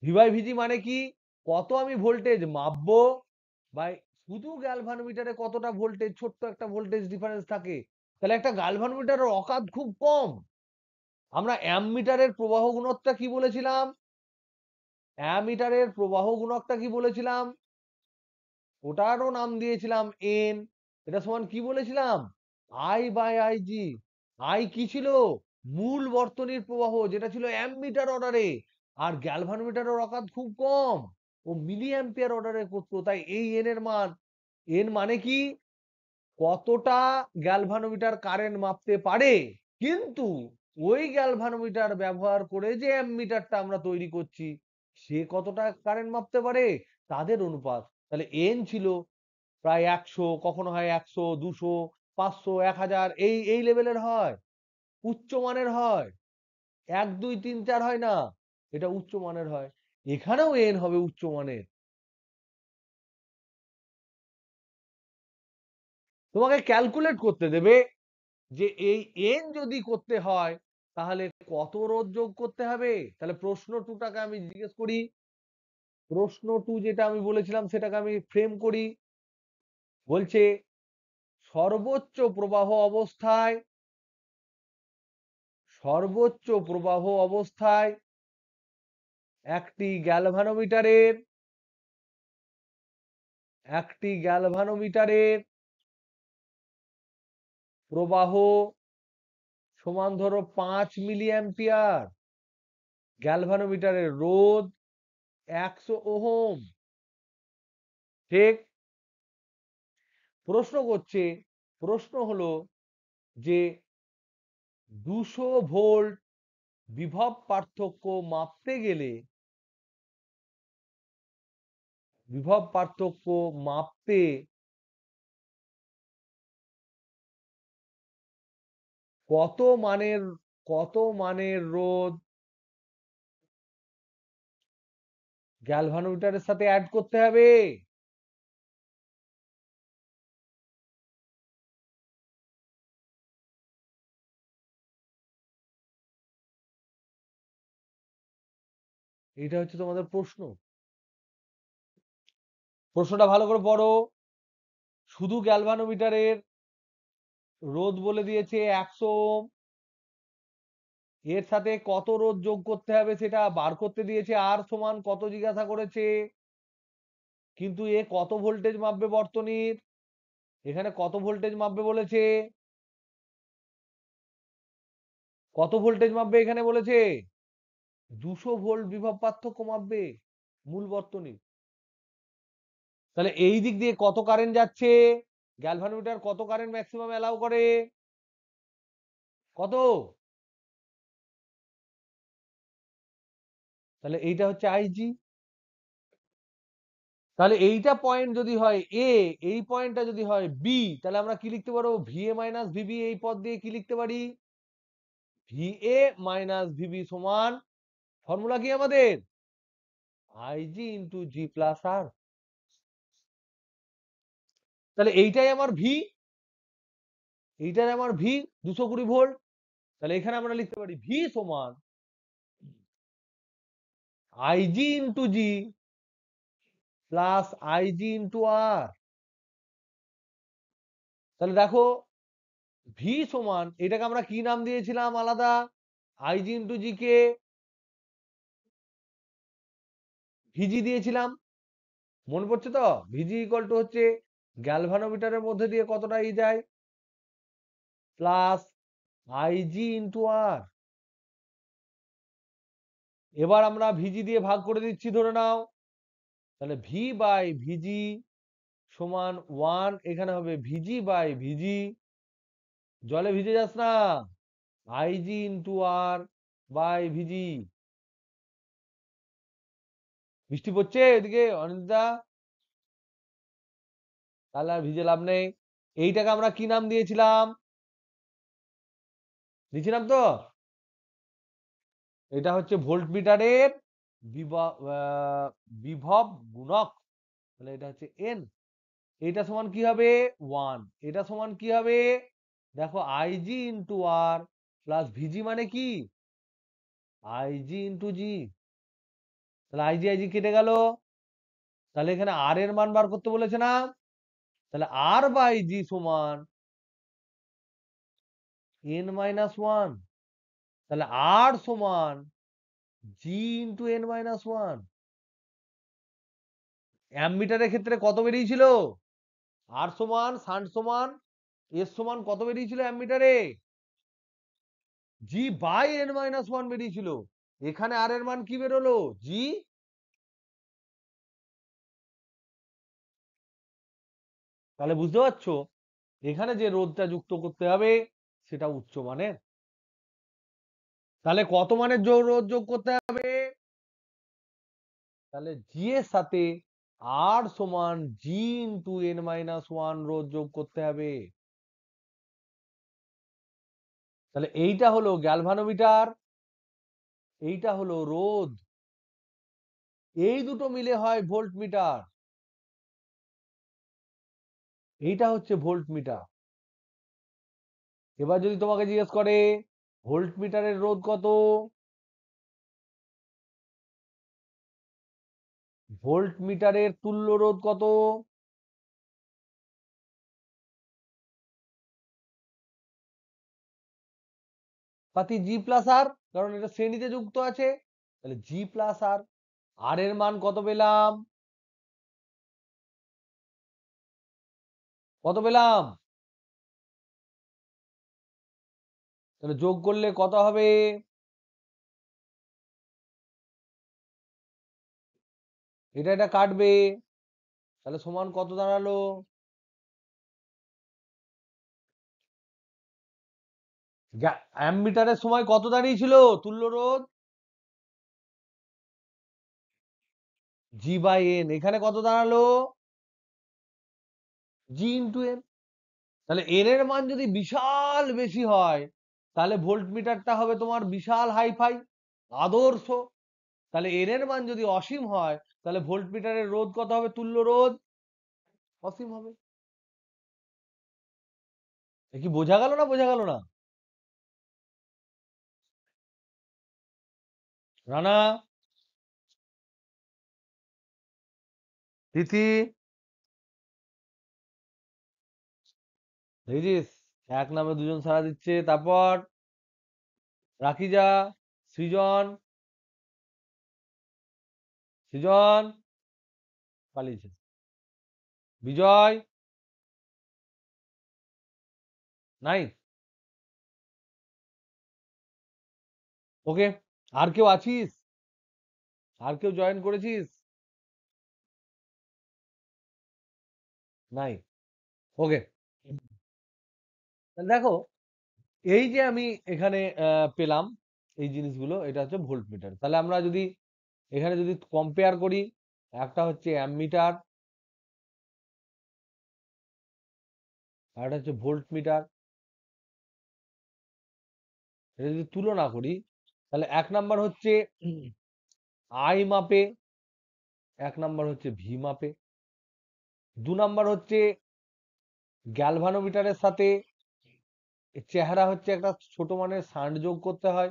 ভি বাই ভিজি মানে কি? কত আমি ভোল্টেজ মাপবো, বাই শুধু গ্যালভানোমিটারে কতটা ভোল্টেজ, ছোট্ট একটা ভোল্টেজ ডিফারেন্স থাকে। তাহলে একটা গ্যালভানোমিটারের অকাত খুব কম। আমরা অ্যামমিটারের প্রবাহ গুণকটা কি বলেছিলাম? অ্যামিটারের প্রবাহ গুণকটা কি বলেছিলাম? ওটারও নাম দিয়েছিলাম এন। এটা সমান কি বলেছিলাম? I by IG. আই কি ছিল? মূল বর্তনীর প্রবাহ, যেটা ছিল অ্যামমিটার অর্ডারে। আর গ্যালভানোমিটারের অকাত খুব কম, ও মিলি অ্যাম্পিয়ার অর্ডারে করতো, তাই এই এন এর মান। এন মানে কি? কতটা গ্যালভানোমিটার কারেন্ট মাপতে পারে, কিন্তু ওই গ্যালভানোমিটার ব্যবহার করে যে অ্যামমিটারটা আমরা তৈরি করছি সে কতটা কারেন্ট মাপতে পারে তাদের অনুপাত। তাহলে এন ছিল প্রায় 100, কখনো হয় 100, 200, 500, 1000, এই এই লেভেলের হয়, উচ্চ মানের হয়। 1, 2, 3, 4 হয় না, এটা উচ্চ মানের হয়। এখানেও এন হবে উচ্চ মানের। তোমাকে ক্যালকুলেট করতে দেবে যে এই এন যদি করতে হয় তাহলে কত রোধ যোগ করতে হবে। তাহলে প্রশ্ন টুটাকে আমি জিজ্ঞেস করি, প্রশ্ন টু যেটা আমি বলেছিলাম সেটাকে আমি ফ্রেম করি। বলছে সর্বোচ্চ প্রবাহ অবস্থায়, সর্বোচ্চ প্রবাহ অবস্থায় একটি গ্যালভানোমিটারের, একটি গ্যালভানোমিটারের প্রবাহ সমান ধরো 5 মিলি অ্যাম্পিয়ার, গ্যালভানোমিটারের রোধ 100 ওহম, ঠিক? প্রশ্ন হলো যে 200 ভোল্ট বিভব পার্থক্য মাপতে গেলে বিভব পার্থক্য মাপতে কত মানের রোধ গ্যালভানোমিটারের সাথে অ্যাড করতে হবে? এটা হচ্ছে তোমাদের প্রশ্ন। প্রশ্নটা ভালো করে পড়ো। শুধু গ্যালভানোমিটারের রোধ বলে দিয়েছে 100 ওহম, এর সাথে কত রোধ যোগ করতে হবে সেটা বার করতে দিয়েছে, আর সমান কত জিজ্ঞাসা করেছে, কিন্তু এ কত ভোল্টেজ মাপবে বর্তনীর, এখানে কত ভোল্টেজ মাপবে বলেছে, কত ভোল্টেজ মাপবে এখানে বলেছে 200 ভোল্ট বিভব পার্থক্য মাপবে মূল বর্তনী। তাহলে এই দিক দিয়ে কত কারেন্ট যাচ্ছে, গ্যালভানোমিটার কত কারেন্ট ম্যাক্সিমাম অ্যালাউ করে, কত? তাহলে এইটা হচ্ছে আইজি। তাহলে এইটা পয়েন্ট যদি হয় এ, এই পয়েন্টটা যদি হয় বি, তাহলে আমরা কি লিখতে পারবো, ভিএ মাইনাস ভিবি, এই পদ দিয়ে কি লিখতে পারি, ভিএ মাইনাস ভিবি সমান, ফর্মুলা কি আমাদের, আইজি ইন্টু জি প্লাস আর। তাহলে এইটাই আমার ভি, এইটাই আমার ভি 220 ভোল্ট। তাহলে এখানে আমরা লিখতে পারি ভি সমান IG into G plus IG into R. তাহলে দেখো ভি সমান, এটাকে আমরা কি নাম দিয়েছিলাম আলাদা, আইজি ইন্টু জি কে ভিজি দিয়েছিলাম, মনে পড়ছে তো, ভিজি ইকুয়াল টু হচ্ছে গ্যালভানোমিটারের মধ্যে দিয়ে কতটা ই যায় প্লাস আইজি ইন্টু আর। এবার আমরা ভিজি দিয়ে ভাগ করে দিচ্ছি ধরে নাও, তাহলে ভি বাই ভিজি সমান 1, এখানে হবে ভিজি বাই ভিজি, জলে ভিজে যাস না, আইজি ইন্টু আর বাই ভিজি। বৃষ্টি পড়ছে এদিকে অনিন্দা, তাহলে আর ভিজে লাভ নেই। এইটাকে আমরা কি নাম দিয়েছিলাম, দিয়েছিলাম তো, এটা হচ্ছে ভোল্ট মিটারের বিভব গুণক, তাহলে এটা হচ্ছে এন। এটা সমান কি হবে 1, এটা সমান কি হবে, দেখো আইজি ইন্টু আর প্লাস ভিজি মানে কি আইজি ইন্টু জি, তাহলে আইজি আইজি কেটে গেল, তাহলে এখানে আর এর মান বার করতে বলেছে না, তাহলে আর বাই জি সমান এন মাইনাস ওয়ান, তাহলে আর সমান জি ইন্টু এন মাইনাস ওয়ান। অ্যামমিটারের ক্ষেত্রে কত বেরিয়েছিল, আর সমান শান্ট সমান এস সমান কত বেরিয়েছিল অ্যামমিটারে, জি বাই এন মাইনাস ওয়ান বেরিয়েছিল। এখানে আর এর মান কি বেরোলো, জি। তাহলে বুঝতে পারছো এখানে যে রোধটা যুক্ত করতে হবে সেটা উচ্চ মানের। তাহলে কত মানের রোধ যোগ করতে হবে, তাহলে জি এর সাথে আর সমান জি ইন্টু এন মাইনাস ওয়ান রোধ যোগ করতে হবে। তাহলে এইটা হলো গ্যালভানোমিটার, এইটা হলো রোধ, এই দুটো মিলে হয় ভোল্ট মিটার, এইটা হচ্ছে ভোল্ট মিটার। এবার যদি তোমাকে জিজ্ঞেস করে ভোল্ট মিটারের রোধ কত, ভোল্ট মিটারের তুল্য রোধ কত, পাতি জি প্লাস আর, কারণ এটা শ্রেণীতে যুক্ত আছে, তাহলে জি প্লাস আর। আর এর মান কত পেলাম, কত পেলাম, তাহলে যোগ করলে কত হবে, এটা এটা কাটবে, তাহলে সমান কত দাঁড়ালো, অ্যামমিটারের সময় কত দাঁড়িয়েছিল তুল্য রোধ? G/N, এখানে কত দাঁড়ালো? G/N। তাহলে এন এর মান যদি বিশাল বেশি হয় তাহলে ভোল্টমিটারটা হবে তোমার বিশাল হাইফাই, আদর্শ। তাহলে এন এর মান যদি অসীম হয় তাহলে ভোল্টমিটারের রোধ কত হবে? তুল্য রোধ অসীম হবে। এ কি বোঝা গেল না বোঝা গেল না? রানা, তিথি, দেখেছিস এক নামে দুজন সাড়া দিচ্ছে। তারপর রাখিজা, সৃজন, সৃজন পালিয়েছে, বিজয় নাই। ওকে, আর কেউ আছিস? আর কেউ জয়েন করেছিস? নাই। ওকে, দেখো এই যে আমি এখানে পেলাম এই জিনিসগুলো, এটা হচ্ছে ভোল্টমিটার। তাহলে আমরা যদি এখানে যদি কম্পেয়ার করি, একটা হচ্ছে অ্যামমিটার আর একটা হচ্ছে ভোল্টমিটার, এটা যদি তুলনা করি তাহলে এক নাম্বার হচ্ছে আই মাপে, এক নাম্বার হচ্ছে ভি মাপে, দু নাম্বার হচ্ছে গ্যালভানোমিটারের সাথে চেহারা হচ্ছে একটা ছোট মানের শান্ট যোগ করতে হয়,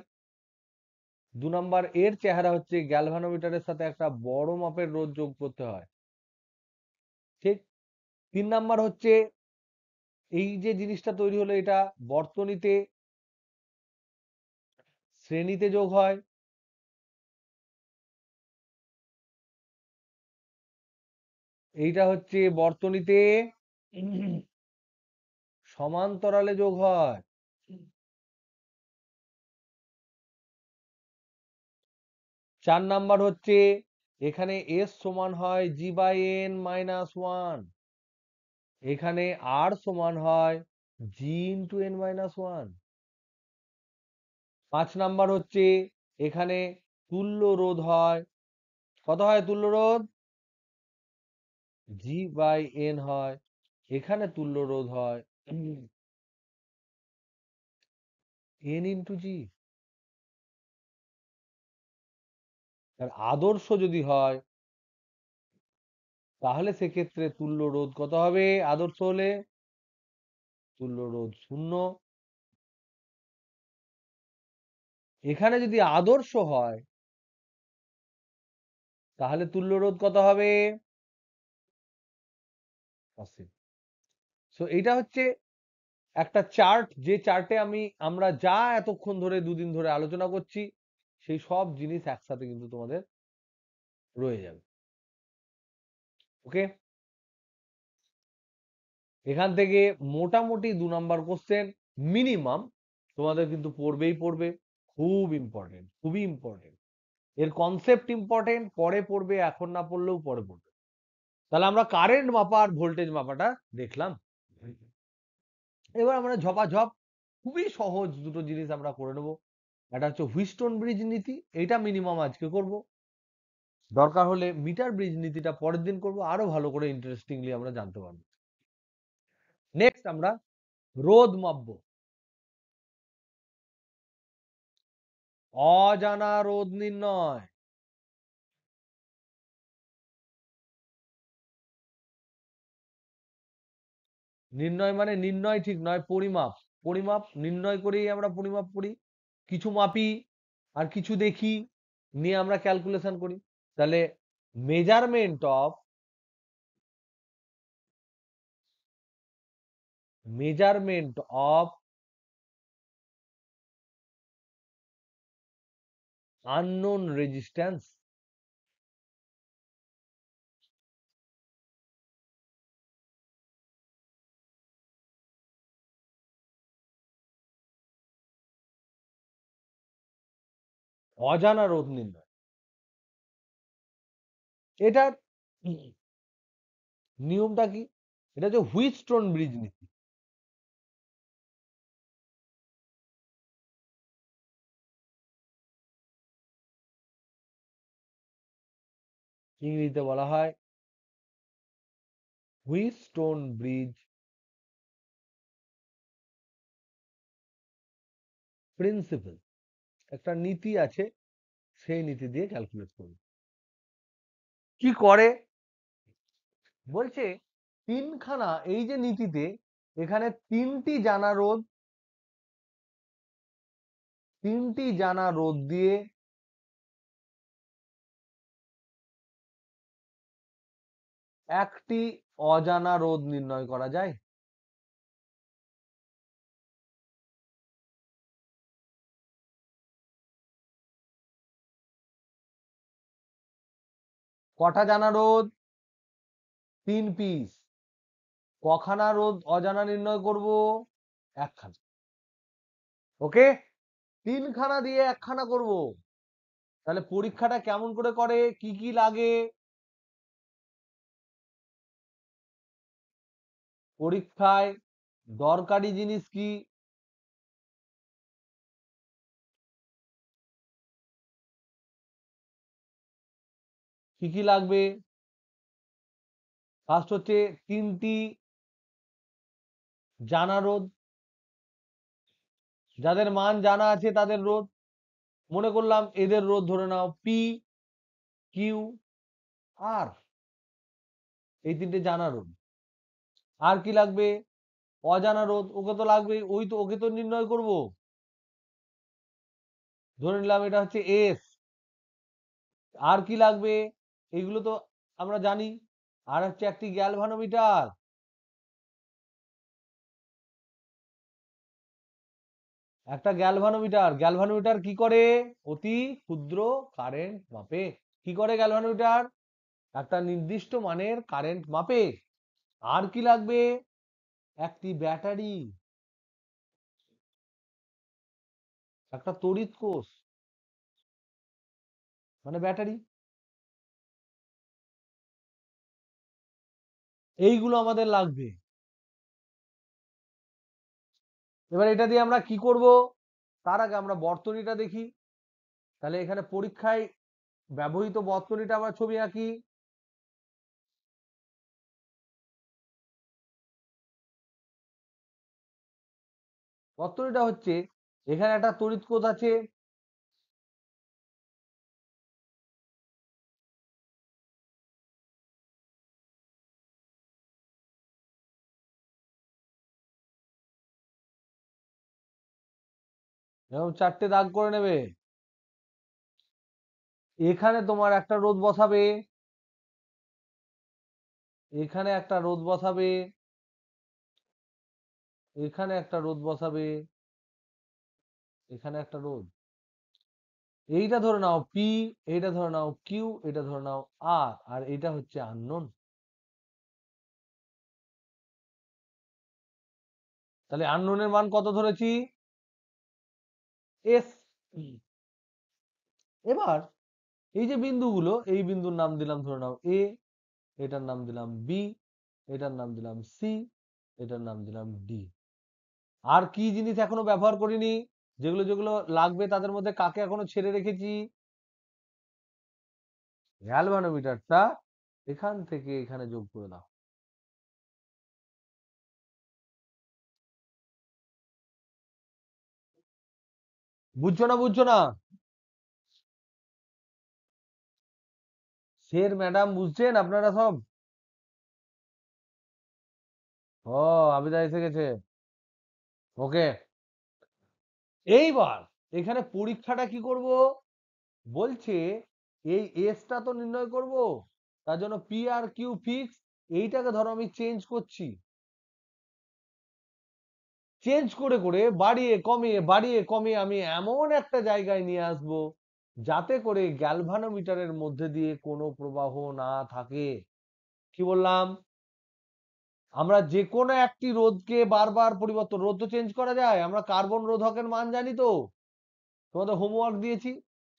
দু নাম্বার এর চেহারা হচ্ছে গ্যালভানোমিটারের সাথে একটা বড় মাপের রোধ যোগ করতে হয়, ঠিক। তিন নাম্বার হচ্ছে এই যে জিনিসটা তৈরি হলো এটা বর্তনীতে শ্রেণীতে যোগ হয়, এইটা হচ্ছে বর্তনীতে সমান্তরালে যোগ হয়। চার নাম্বার হচ্ছে এখানে এস সমান হয় G/N-1, এখানে আর সমান হয় G/N-1। পাঁচ নাম্বার হচ্ছে এখানে তুল্য রোধ হয়, কত হয় তুল্য রোধ? G/N হয়, এখানে তুল্য রোধ হয় N/G। আর আদর্শ যদি হয় তাহলে সেক্ষেত্রে তুল্য রোধ কত হবে? আদর্শ হলে তুল্য রোধ 0। এখানে যদি আদর্শ হয় তাহলে তুল্য রোধ কত হবে? অসীম। সো এটা হচ্ছে একটা চার্ট, যে চার্টে আমরা যা এতক্ষণ ধরে দুদিন ধরে আলোচনা করছি সেই সব জিনিস একসাথে কিন্তু তোমাদের রয়ে যাবে। ওকে, এখান থেকে মোটামুটি 2 নাম্বার কোশ্চেন মিনিমাম তোমাদের কিন্তু পড়বেই পড়বে। খুব ইম্পর্টেন্ট, খুবই ইম্পর্টেন্ট। এর কনসেপ্ট ইম্পর্টেন্ট, পরে পড়বে, এখন না পড়লেও পরে পড়বে। তাহলে আমরা কারেন্ট মাপা আর ভোল্টেজ মাপাটা দেখলাম। এবার আমরা ঝপাঝপ খুবই সহজ দুটো জিনিস আমরা করে নেবো। একটা হচ্ছে হুইস্টন ব্রিজ নীতি, এটা মিনিমাম আজকে করব। দরকার হলে মিটার ব্রিজ নীতিটা পরের দিন করব, আরো ভালো করে ইন্টারেস্টিংলি আমরা জানতে পারবো। নেক্সট আমরা রোধ মাপবো, অজানা রোধ নির্ণয়। নির্ণয় মানে নির্ণয় ঠিক নয়, পরিমাপ। পরিমাপ নির্ণয় করেই আমরা পরিমাপ করি, কিছু মাপি আর কিছু দেখি, নিয়ে আমরা ক্যালকুলেশন করি। তাহলে measurement of, measurement of unknown resistance, অজানা রোধ নির্ণয়। এটার নিয়মটা কি? এটা হচ্ছে হুইটস্টোন ব্রিজ নীতি। ইংরেজিতে বলা হয় হুইটস্টোন ব্রিজ প্রিন্সিপাল। একটা নীতি আছে, সেই নীতি দিয়ে ক্যালকুলেট করবে। কি করে বলছে, তিনখানা, এই যে নীতিতে এখানে তিনটি জানা রোধ দিয়ে একটি অজানা রোধ নির্ণয় করা যায়। কটা জানা রোধ? 3 পিস। কখানা রোধ অজানা নির্ণয় করব? একখানা। ওকে, তিনখানা দিয়ে একখানা করব। তাহলে পরীক্ষাটা কেমন করে করে, কি কি লাগে? পরীক্ষায় দরকারি জিনিস কি? কি কি লাগবে? ফার্স্ট হচ্ছে তিনটি জানা রোধ, যাদের মান জানা আছে তাদের রোধ। মনে করলাম এদের রোধ ধরে নাও পি, কিউ, আর, এই তিনটে জানা রোধ। আর কি লাগবে? অজানা রোধ, ওকে তো লাগবে, ওকে তো নির্ণয় করব। ধরে নিলাম এটা হচ্ছে এস। আর কি লাগবে? এগুলো তো আমরা জানি। আর হচ্ছে একটি গ্যালভানোমিটার। একটা গ্যালভানোমিটার, গ্যালভানোমিটার কি করে? অতি ক্ষুদ্র কারেন্ট মাপে। কি করে গ্যালভানোমিটার? একটা নির্দিষ্ট মানের কারেন্ট মাপে। আর কি লাগবে? একটি ব্যাটারি, একটা তড়িৎ কোষ, মানে ব্যাটারি। এইগুলো আমাদের লাগবে। এবার এটা দিয়ে আমরা কি করব? তার আগে আমরা বর্তনীটা দেখি। তাহলে এখানে পরীক্ষায় ব্যবহৃত বর্তনীটা আমরা ছবি আঁকি। বর্তনীটা হচ্ছে, এখানে একটা তড়িৎ কোষ আছে, এরকম 4টে দাগ করে নেবে। এখানে তোমার একটা রোধ বসাবে, এখানে একটা রোধ বসাবে, এখানে একটা রোধ বসাবে, এখানে একটা রোধ। এইটা ধরে নাও পি, এইটা ধরে নাও কিউ, এটা ধরে নাও আর, আর এটা হচ্ছে আননোন। তাহলে আননোনের মান কত ধরেছি? এস। এবার এই যে বিন্দুগুলো, এই বিন্দুর নাম দিলাম ধরে নাও এ, এটার নাম দিলাম বি, এটার নাম দিলাম সি, এটার নাম দিলাম ডি। আর কি জিনিস এখনো ব্যবহার করিনি? যেগুলো যেগুলো লাগবে তাদের মধ্যে কাকে এখনো ছেড়ে রেখেছি? গ্যালভানোমিটারটা এখান থেকে এখানে যোগ করে দাও। বুঝছো না? বুঝছো না? স্যার ম্যাডাম বুঝছেন আপনারা সব? ও, আবিদা এসে গেছে। ওকে, এইবার এখানে পরীক্ষাটা কি করব? বলছে এই এসটা তো নির্ণয় করব, তার জন্য পি আর কিউ ফিক্স। এইটাকে ধরো আমি চেঞ্জ করছি, চেঞ্জ করে করে বাড়িয়ে কমিয়ে আমি এমন একটা জায়গায় নিয়ে আসব যাতে করে গ্যালভানোমিটারের মধ্যে দিয়ে কোনো প্রবাহ না থাকে। কি বললাম? আমরা যে কোনো একটি রোধকে বারবার পরিবর্তন, রোধ তো চেঞ্জ করা যায়। আমরা কার্বন রোধকের মান জানি তো, তোমাদের হোমওয়ার্ক দিয়েছি।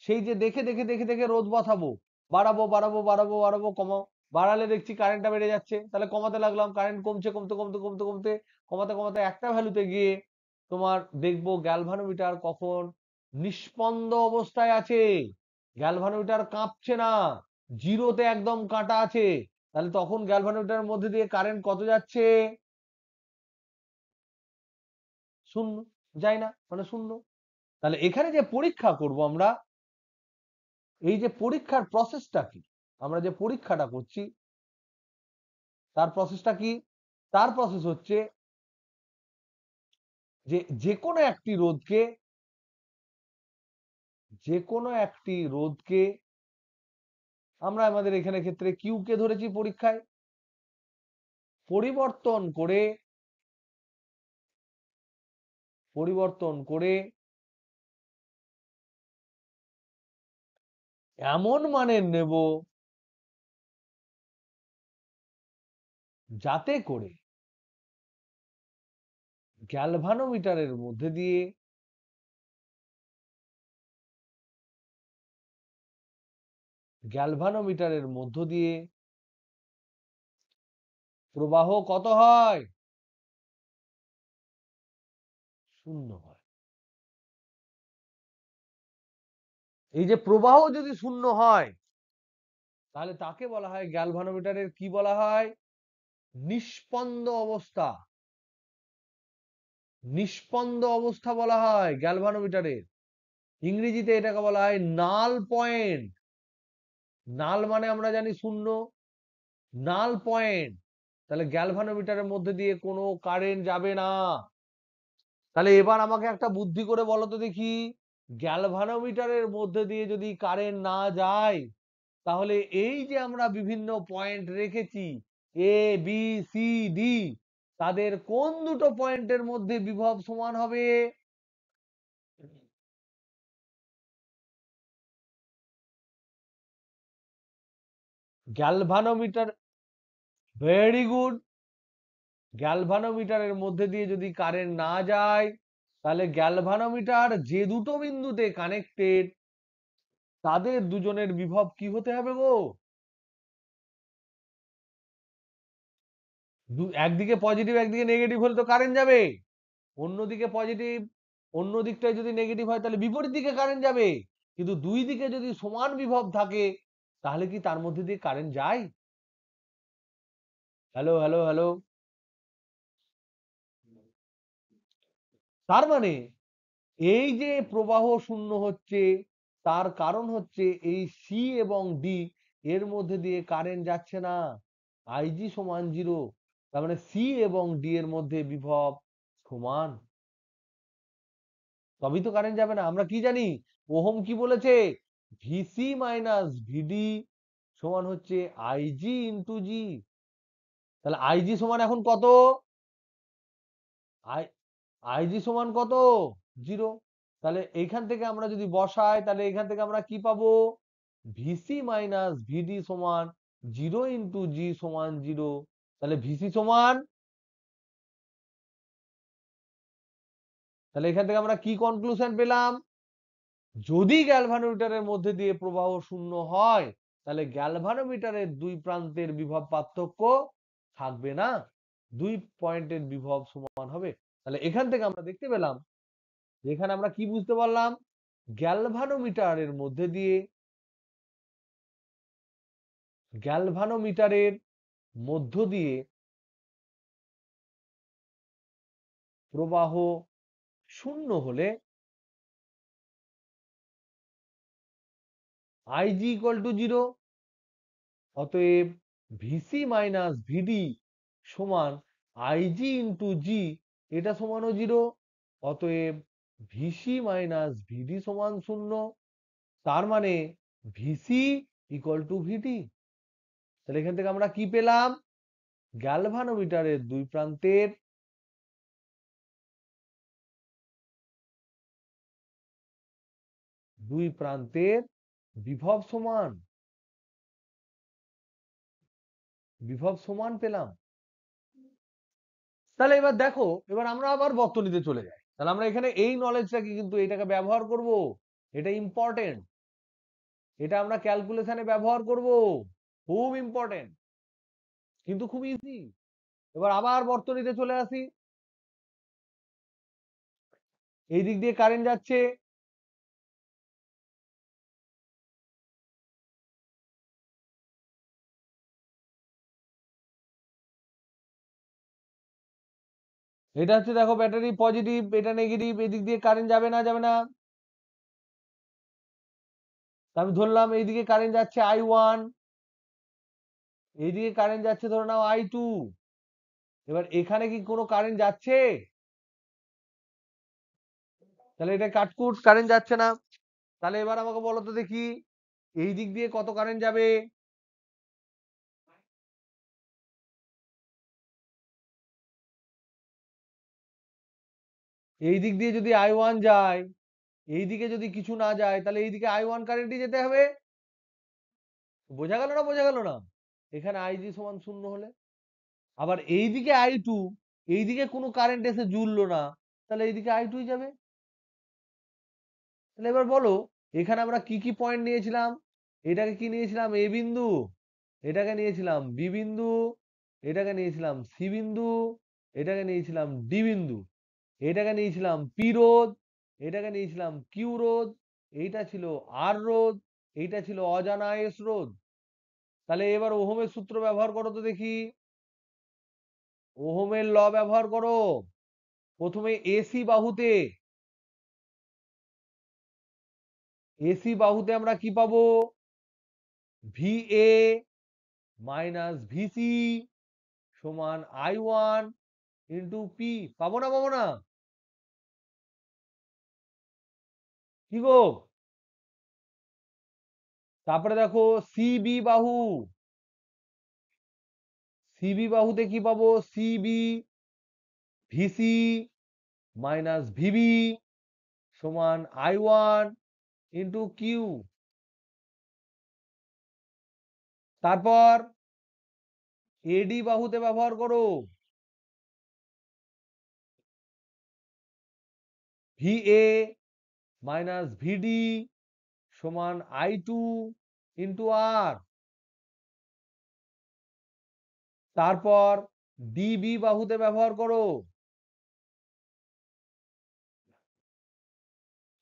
সেই যে দেখে দেখে দেখে দেখে রোধ বসাবো, বাড়াবো বাড়াবো বাড়াবো বাড়াবো, কমাও। বাড়ালে দেখছি কারেন্টটা বেড়ে যাচ্ছে, তাহলে কমাতে লাগলাম, কারেন্ট কমছে, কমতে কমতে কমতে কমতে কমাতে কমাতে একটা ভ্যালুতে গিয়ে তোমার দেখবো গ্যালভানোমিটার কখন নিষ্পন্দ অবস্থায় আছে, গ্যালভানোমিটার কাঁপছে না। জিরোতে একদম কাটা আছে, তাহলে তখন গ্যালভানোমিটারের মধ্যে দিয়ে কারেন্ট কত যাচ্ছে? শূন্য। যায় না, মানে শূন্য। তাহলে এখানে যে পরীক্ষা করব আমরা, এই যে পরীক্ষার প্রসেসটা কি, আমরা যে পরীক্ষাটা করছি তার প্রসেসটা কি? তার প্রসেস হচ্ছে যে যে কোনো একটি রোধকে আমরা আমাদের এখানে ক্ষেত্রে কিউ কে ধরেছি পরীক্ষায়, পরিবর্তন করে এমন মানের নেব যাতে করে গ্যালভানোমিটারের মধ্যে দিয়ে প্রবাহ কত হয়? শূন্য হয়। এই যে প্রবাহ যদি শূন্য হয় তাহলে তাকে বলা হয়, গ্যালভানোমিটারের কি বলা হয়? নিষ্পন্দ অবস্থা। নিষ্পন্দ অবস্থা বলা হয় গ্যালভানোমিটারের। ইংরেজিতে এটাকে বলা হয় নাল পয়েন্ট। নাল মানে আমরা জানি শূন্য, নাল পয়েন্ট। তাহলে গ্যালভানোমিটারের মধ্যে দিয়ে কোনো কারেন্ট যাবে না। তাহলে এবার আমাকে একটা বুদ্ধি করে বলো তো দেখি, গ্যালভানোমিটারের মধ্যে দিয়ে যদি কারেন্ট না যায়, তাহলে এই যে আমরা বিভিন্ন পয়েন্ট রেখেছি এ বি সি ডি, তাদের কোন দুটো পয়েন্টের মধ্যে বিভব সমান হবে? Galvanometer, very good. গ্যালভানোমিটারের মধ্যে দিয়ে যদি কারেন্ট না যায়, তাহলে গ্যালভানোমিটার যে দুটো বিন্দুতে কানেক্টেড তাদের দুজনের বিভব কি হতে হবে গো? একদিকে পজিটিভ একদিকে নেগেটিভ হলে তো কারেন্ট যাবে। অন্যদিকে পজিটিভ, অন্য দিকটায় যদি নেগেটিভ হয় তাহলে বিপরীত দিকে কারেন্ট যাবে। কিন্তু দুই দিকে যদি সমান বিভব থাকে তাহলে কি তার মধ্যে দিয়ে কারেন্ট যায়? Hello hello hello. তার মানে এই যে প্রবাহ শূন্য হচ্ছে, তার কারণ হচ্ছে এই সি এবং ডি এর মধ্যে দিয়ে কারেন্ট যাচ্ছে না। আইজি সমান 0। তার মানে সি এবং ডি এর মধ্যে বিভব সমান, তবেই তো কারেন্ট যাবে না। আমরা কি জানি, ওহম কি বলেছে? ভিসি মাইনাস ভিডি সমান হচ্ছে আইজি ইন্টু জি। তাহলে আইজি সমান এখন কত? আই আইজি সমান কত? 0। তাহলে এইখান থেকে আমরা যদি বসাই তাহলে এখান থেকে আমরা কি পাবো? ভিসি মাইনাস ভিডি সমান 0 ইন্টু জি সমান 0। তাহলে ভিসি সমান, তাহলে এখান থেকে আমরা কি কনক্লুশন পেলাম? যদি গ্যালভানোমিটারের মধ্যে দিয়ে প্রবাহ শূন্য হয় তাহলে গ্যালভানোমিটারের দুই প্রান্তের বিভব পার্থক্য থাকবে না, দুই পয়েন্টের বিভব সমান হবে। তাহলে এখান থেকে আমরা দেখতে পেলাম, এখানে আমরা কি বুঝতে পারলাম? গ্যালভানোমিটারের মধ্যে দিয়ে, গ্যালভানোমিটারের মধ্য দিয়ে প্রবাহ শূন্য হলে আইজি ইকুয়াল টু 0। অতএব ভিসি মাইনাস ভিডি সমান আইজি ইন্টু জি, এটা সমানও 0। অতএব ভিসি মাইনাস ভিডি সমান 0। তার মানে ভিসি ইকুয়াল টু ভিডি। তাহলে এখান থেকে আমরা কি পেলাম? গ্যালভানোমিটারের দুই প্রান্তের বিভব সমান, বিভব সমান পেলাম। তাহলে এবার দেখো, এবার আমরা আবার বর্তনীতে চলে যাই। তাহলে আমরা এখানে এই নলেজটাকে কিন্তু এটাকে ব্যবহার করব, এটা ইম্পর্টেন্ট, এটা আমরা ক্যালকুলেশনে ব্যবহার করব, খুব ইম্পর্টেন্ট কিন্তু খুব ইজি। এবার আবার বর্তনীতে চলে আসি। এই দিক দিয়ে কারেন্ট যাচ্ছে, এটা হচ্ছে দেখো ব্যাটারি পজিটিভ, এটা নেগেটিভ, এদিক দিয়ে কারেন্ট যাবে না, যাবে না। আমি ধরলাম এইদিকে কারেন্ট যাচ্ছে I1, এইদিকে কারেন্ট যাচ্ছে ধরে নাও I2। এবার এখানে কি কোনো কারেন্ট যাচ্ছে? তাহলে এটা কাটকুট, কারেন্ট যাচ্ছে না। তাহলে এবার আমাকে বলো তো দেখি এই দিক দিয়ে কত কারেন্ট যাবে? এই দিক দিয়ে যদি I1 যায়, এই দিকে যদি কিছু না যায়, তাহলে এইদিকে I1 কারেন্টই যেতে হবে। বোঝা গেল না, বোঝা গেল না? এখানে IG সমান 0 হলে আবার এইদিকে I2, এইদিকে কোনো কারেন্ট এসে জুড়লো না, তাহলে এইদিকে I2 যাবে। তাহলে এবার বলো এখানে আমরা কি কি পয়েন্ট নিয়েছিলাম? এটাকে কি নিয়েছিলাম? এ বিন্দু, এটাকে নিয়েছিলাম বি বিন্দু, এটাকে নিয়েছিলাম সি বিন্দু, এটাকে নিয়েছিলাম ডি বিন্দু, এটাকে নিয়েছিলাম পি রোধ, এটাকে নিয়েছিলাম কিউ রোধ, এইটা ছিল আর রোধ, এইটা ছিল অজানা এস রোধ। তাহলে এবার ওহমের সূত্র ব্যবহার করো তো দেখি। ওহমের ল ব্যবহার করো। প্রথমে এসি বাহুতে, এসি বাহুতে আমরা কি পাবো? VA মাইনাস ভিসি সমান I1 ইন্টু পি। পাবো না, পাবো না? কি গো? তারপরে দেখো সিবি বাহু, সিবি বাহুতে কি পাবো? সিবি ভিসি মাইনাস ভিবি সমান I1 ইন্টু কিউ। তারপর এডি বাহুতে ব্যবহার করো, VA মাইনাস ভিডি সমান I2 ইন্টু আর। তারপর ডিবি বাহুতে ব্যবহার করো,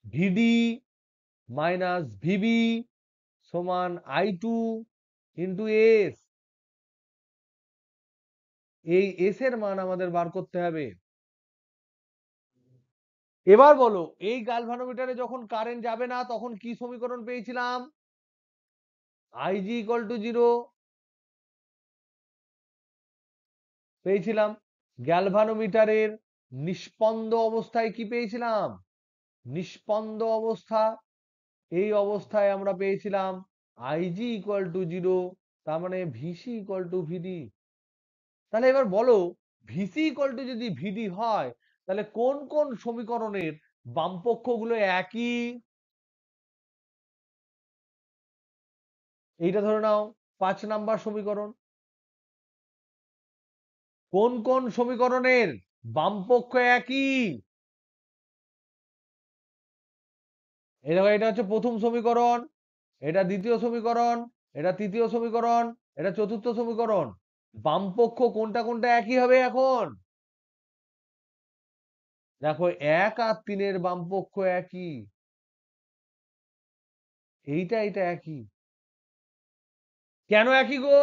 ভিডি মাইনাস ভিবি সমান I2 ইন্টু এস। এই এস এর মান আমাদের বার করতে হবে। এবার বলো এই গালভানোমিটারে যখন কারেন্ট যাবে না তখন কি সমীকরণ পেয়েছিলাম? IG ইকুয়াল টু 0 পেয়েছিলাম। গ্যালভানোমিটারের নিষ্পন্দ অবস্থায় কি পেয়েছিলাম? নিষ্পন্দ অবস্থা, এই অবস্থায় আমরা পেয়েছিলাম IG ইকুয়াল টু 0, তার মানে ভিসি ইকুয়াল টু ভিডি। তাহলে এবার বলো ভিসি ইকুয়াল টু যদি ভিডি হয় তাহলে কোন কোন সমীকরণের বামপক্ষ গুলো একই? এইটা ধরে নাও 5 নাম্বার সমীকরণ। কোন কোন সমীকরণের বামপক্ষ একই? এই দেখো এটা হচ্ছে প্রথম সমীকরণ, এটা দ্বিতীয় সমীকরণ, এটা তৃতীয় সমীকরণ, এটা চতুর্থ সমীকরণ। বামপক্ষ কোনটা কোনটা একই হবে এখন? দেখো 1 আর 3-এর বামপক্ষ একই, এইটা এটা একই। কেন একই গো?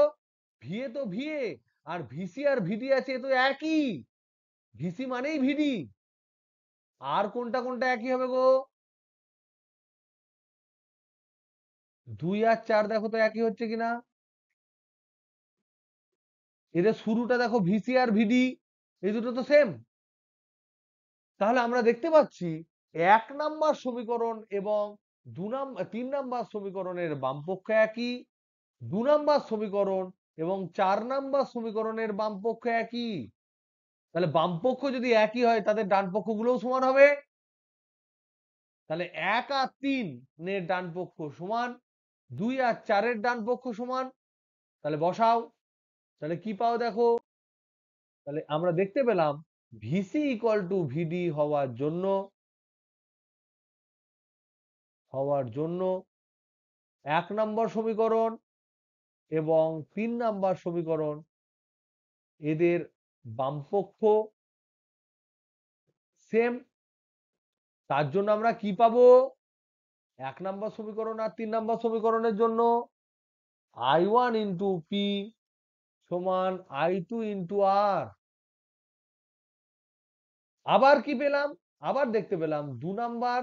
ভিএ তো ভিএ, আর ভিসি আর ভিডি আছে, এ তো একই। ভিসি মানেই ভিডি। আর কোনটা কোনটা একই হবে গো? 2 আর 4 দেখো তো একই হচ্ছে কিনা। এদের শুরুটা দেখো ভিসি আর ভিডি, এই দুটো তো সেম। তাহলে আমরা দেখতে পাচ্ছি 1 নাম্বার সমীকরণ এবং 3 নাম্বার সমীকরণের বামপক্ষ একই, 2 নাম্বার সমীকরণ এবং 4 নাম্বার সমীকরণের বামপক্ষ একই। তাহলে বামপক্ষ যদি একই হয় তাদের ডান পক্ষ গুলোও সমান হবে। তাহলে 1 আর 3-এর ডান পক্ষ সমান, 2 আর 4-এর ডান পক্ষ সমান। তাহলে বসাও, তাহলে কি পাও দেখো। তাহলে আমরা দেখতে পেলাম ভিসি ইকুয়াল টু ভিডি হওয়ার জন্য 1 নম্বর সমীকরণ এবং 3 নম্বর সমীকরণ এদের বামপক্ষ সেম। তার জন্য আমরা কি পাবো? 1 নম্বর সমীকরণ আর 3 নম্বর সমীকরণের জন্য I1 ইন্টু পি সমান I2 ইন্টু আর। আবার কি পেলাম, আবার দেখতে পেলাম 2 নাম্বার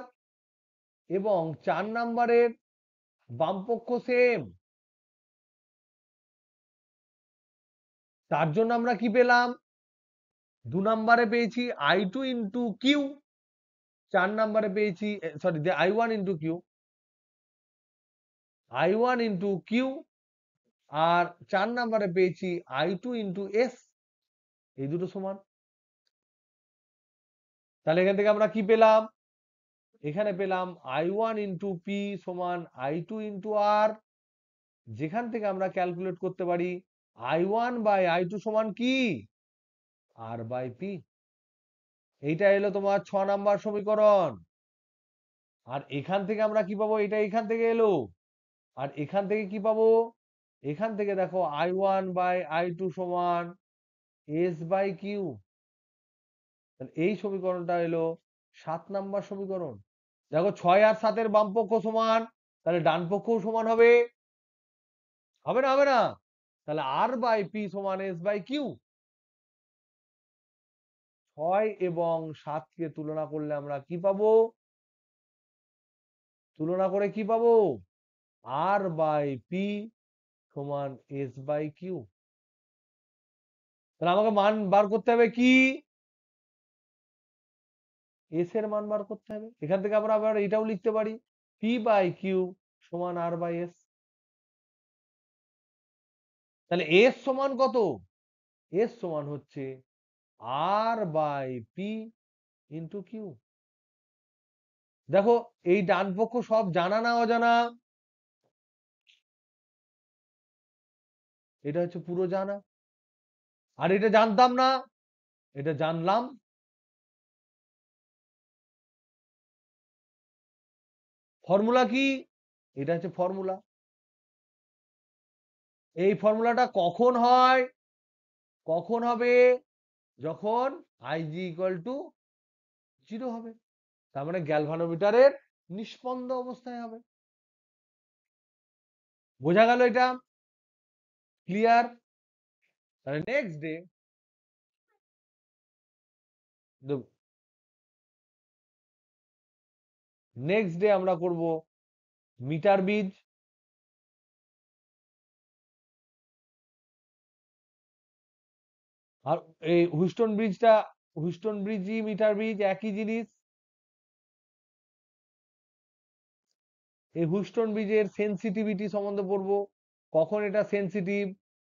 এবং 4 নাম্বারের বামপক্ষ সেম, তার জন্য আমরা কি পেলাম, 2 নাম্বারে পেয়েছি I2 ইন্টু কিউ, 4 নাম্বারে পেয়েছি sorry I1 into Q, I1 into Q, আর 4 নাম্বারে পেয়েছি I2 ইন্টু এস, এই দুটো সমান। তাহলে এখান থেকে আমরা কি পেলাম, এখানে পেলাম I1 ইন্টু পি সমান I2 ইন্টু আর, যেখান থেকে আমরা ক্যালকুলেট করতে পারি I1 বাই I2 সমান কি, আর বাই পি। এইটা এলো তোমার 6 নাম্বার সমীকরণ। আর এখান থেকে আমরা কি পাবো, এটা এখান থেকে এলো, আর এখান থেকে কি পাবো, এখান থেকে দেখো I1 বাই I2 সমান এস বাই কিউ। এই সমীকরণটা এলো 7 নাম্বার সমীকরণ। দেখো 6 আর 7 এর বামপক্ষ সমান, তাহলে ডান পক্ষও সমান হবে, হবে না, হবে না? তাহলে আর বাই পি সমান এস বাই কিউ। 6 এবং 7 কে তুলনা করলে আমরা কি পাবো, তুলনা করে কি পাবো, আর বাই পি সমান এস বাই কিউ। তাহলে আমাকে মান বার করতে হবে কি, এস এর মান বার করতে হবে। এখান থেকে আমরা আবার এটাও লিখতে পারি, পি বাই কিউ সমান আর বাই এস। তাহলে এস সমান কত, এস সমান হচ্ছে আর বাই পি ইন্টু কিউ। দেখো এই ডান পক্ষ সব জানা না অজানা, এটা হচ্ছে পুরো জানা, আর এটা জানতাম না, এটা জানলাম। ফর্মুলা কি, এটা হচ্ছে ফর্মুলা। এই ফর্মুলাটা কখন হয়, কখন হবে, যখন আইজি ইকুয়াল টু 0 হবে, তার মানে গ্যালভানোমিটারের নিষ্পন্দ অবস্থায় হবে। বোঝা গেল এটা, ক্লিয়ার? তাহলে নেক্সট ডে আমরা করব মিটার বিজ। আর এই হুইস্টন ব্রিজটা, হুইস্টন ব্রিজই মিটার ব্রিজ একই জিনিস। এই হুইস্টন ব্রিজের সেনসিটিভিটি সম্বন্ধে পড়বো, কখন এটা সেনসিটিভ,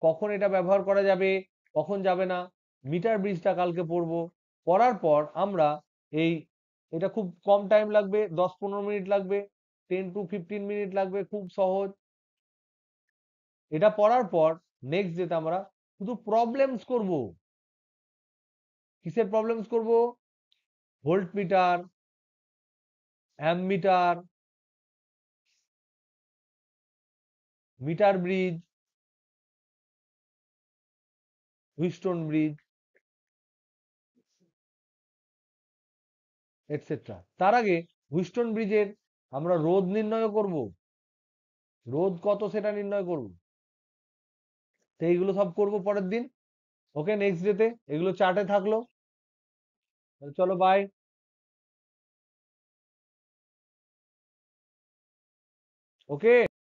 কখন এটা ব্যবহার করা যাবে, কখন যাবে না। মিটার ব্রিজটা কালকে পড়বো। পড়ার পর আমরা এই, এটা খুব কম টাইম লাগবে, 10-15 মিনিট লাগবে, 10 to 15 মিনিট লাগবে, খুব সহজ। এটা পড়ার পর নেক্সট ডেতে আমরা শুধু প্রবলেমস করব। কিসের প্রবলেমস করব, voltmeter, ammeter, metre bridge, Wheatstone bridge, etcetera. তার আগে হুইস্টন ব্রিজের আমরা রোধ নির্ণয় করব, রোধ কত সেটা নির্ণয় করব। তো এইগুলো সব করব পরের দিন। ওকে, নেক্সট ডেতে এগুলো চার্টে থাকলো। চলো বাই। ওকে।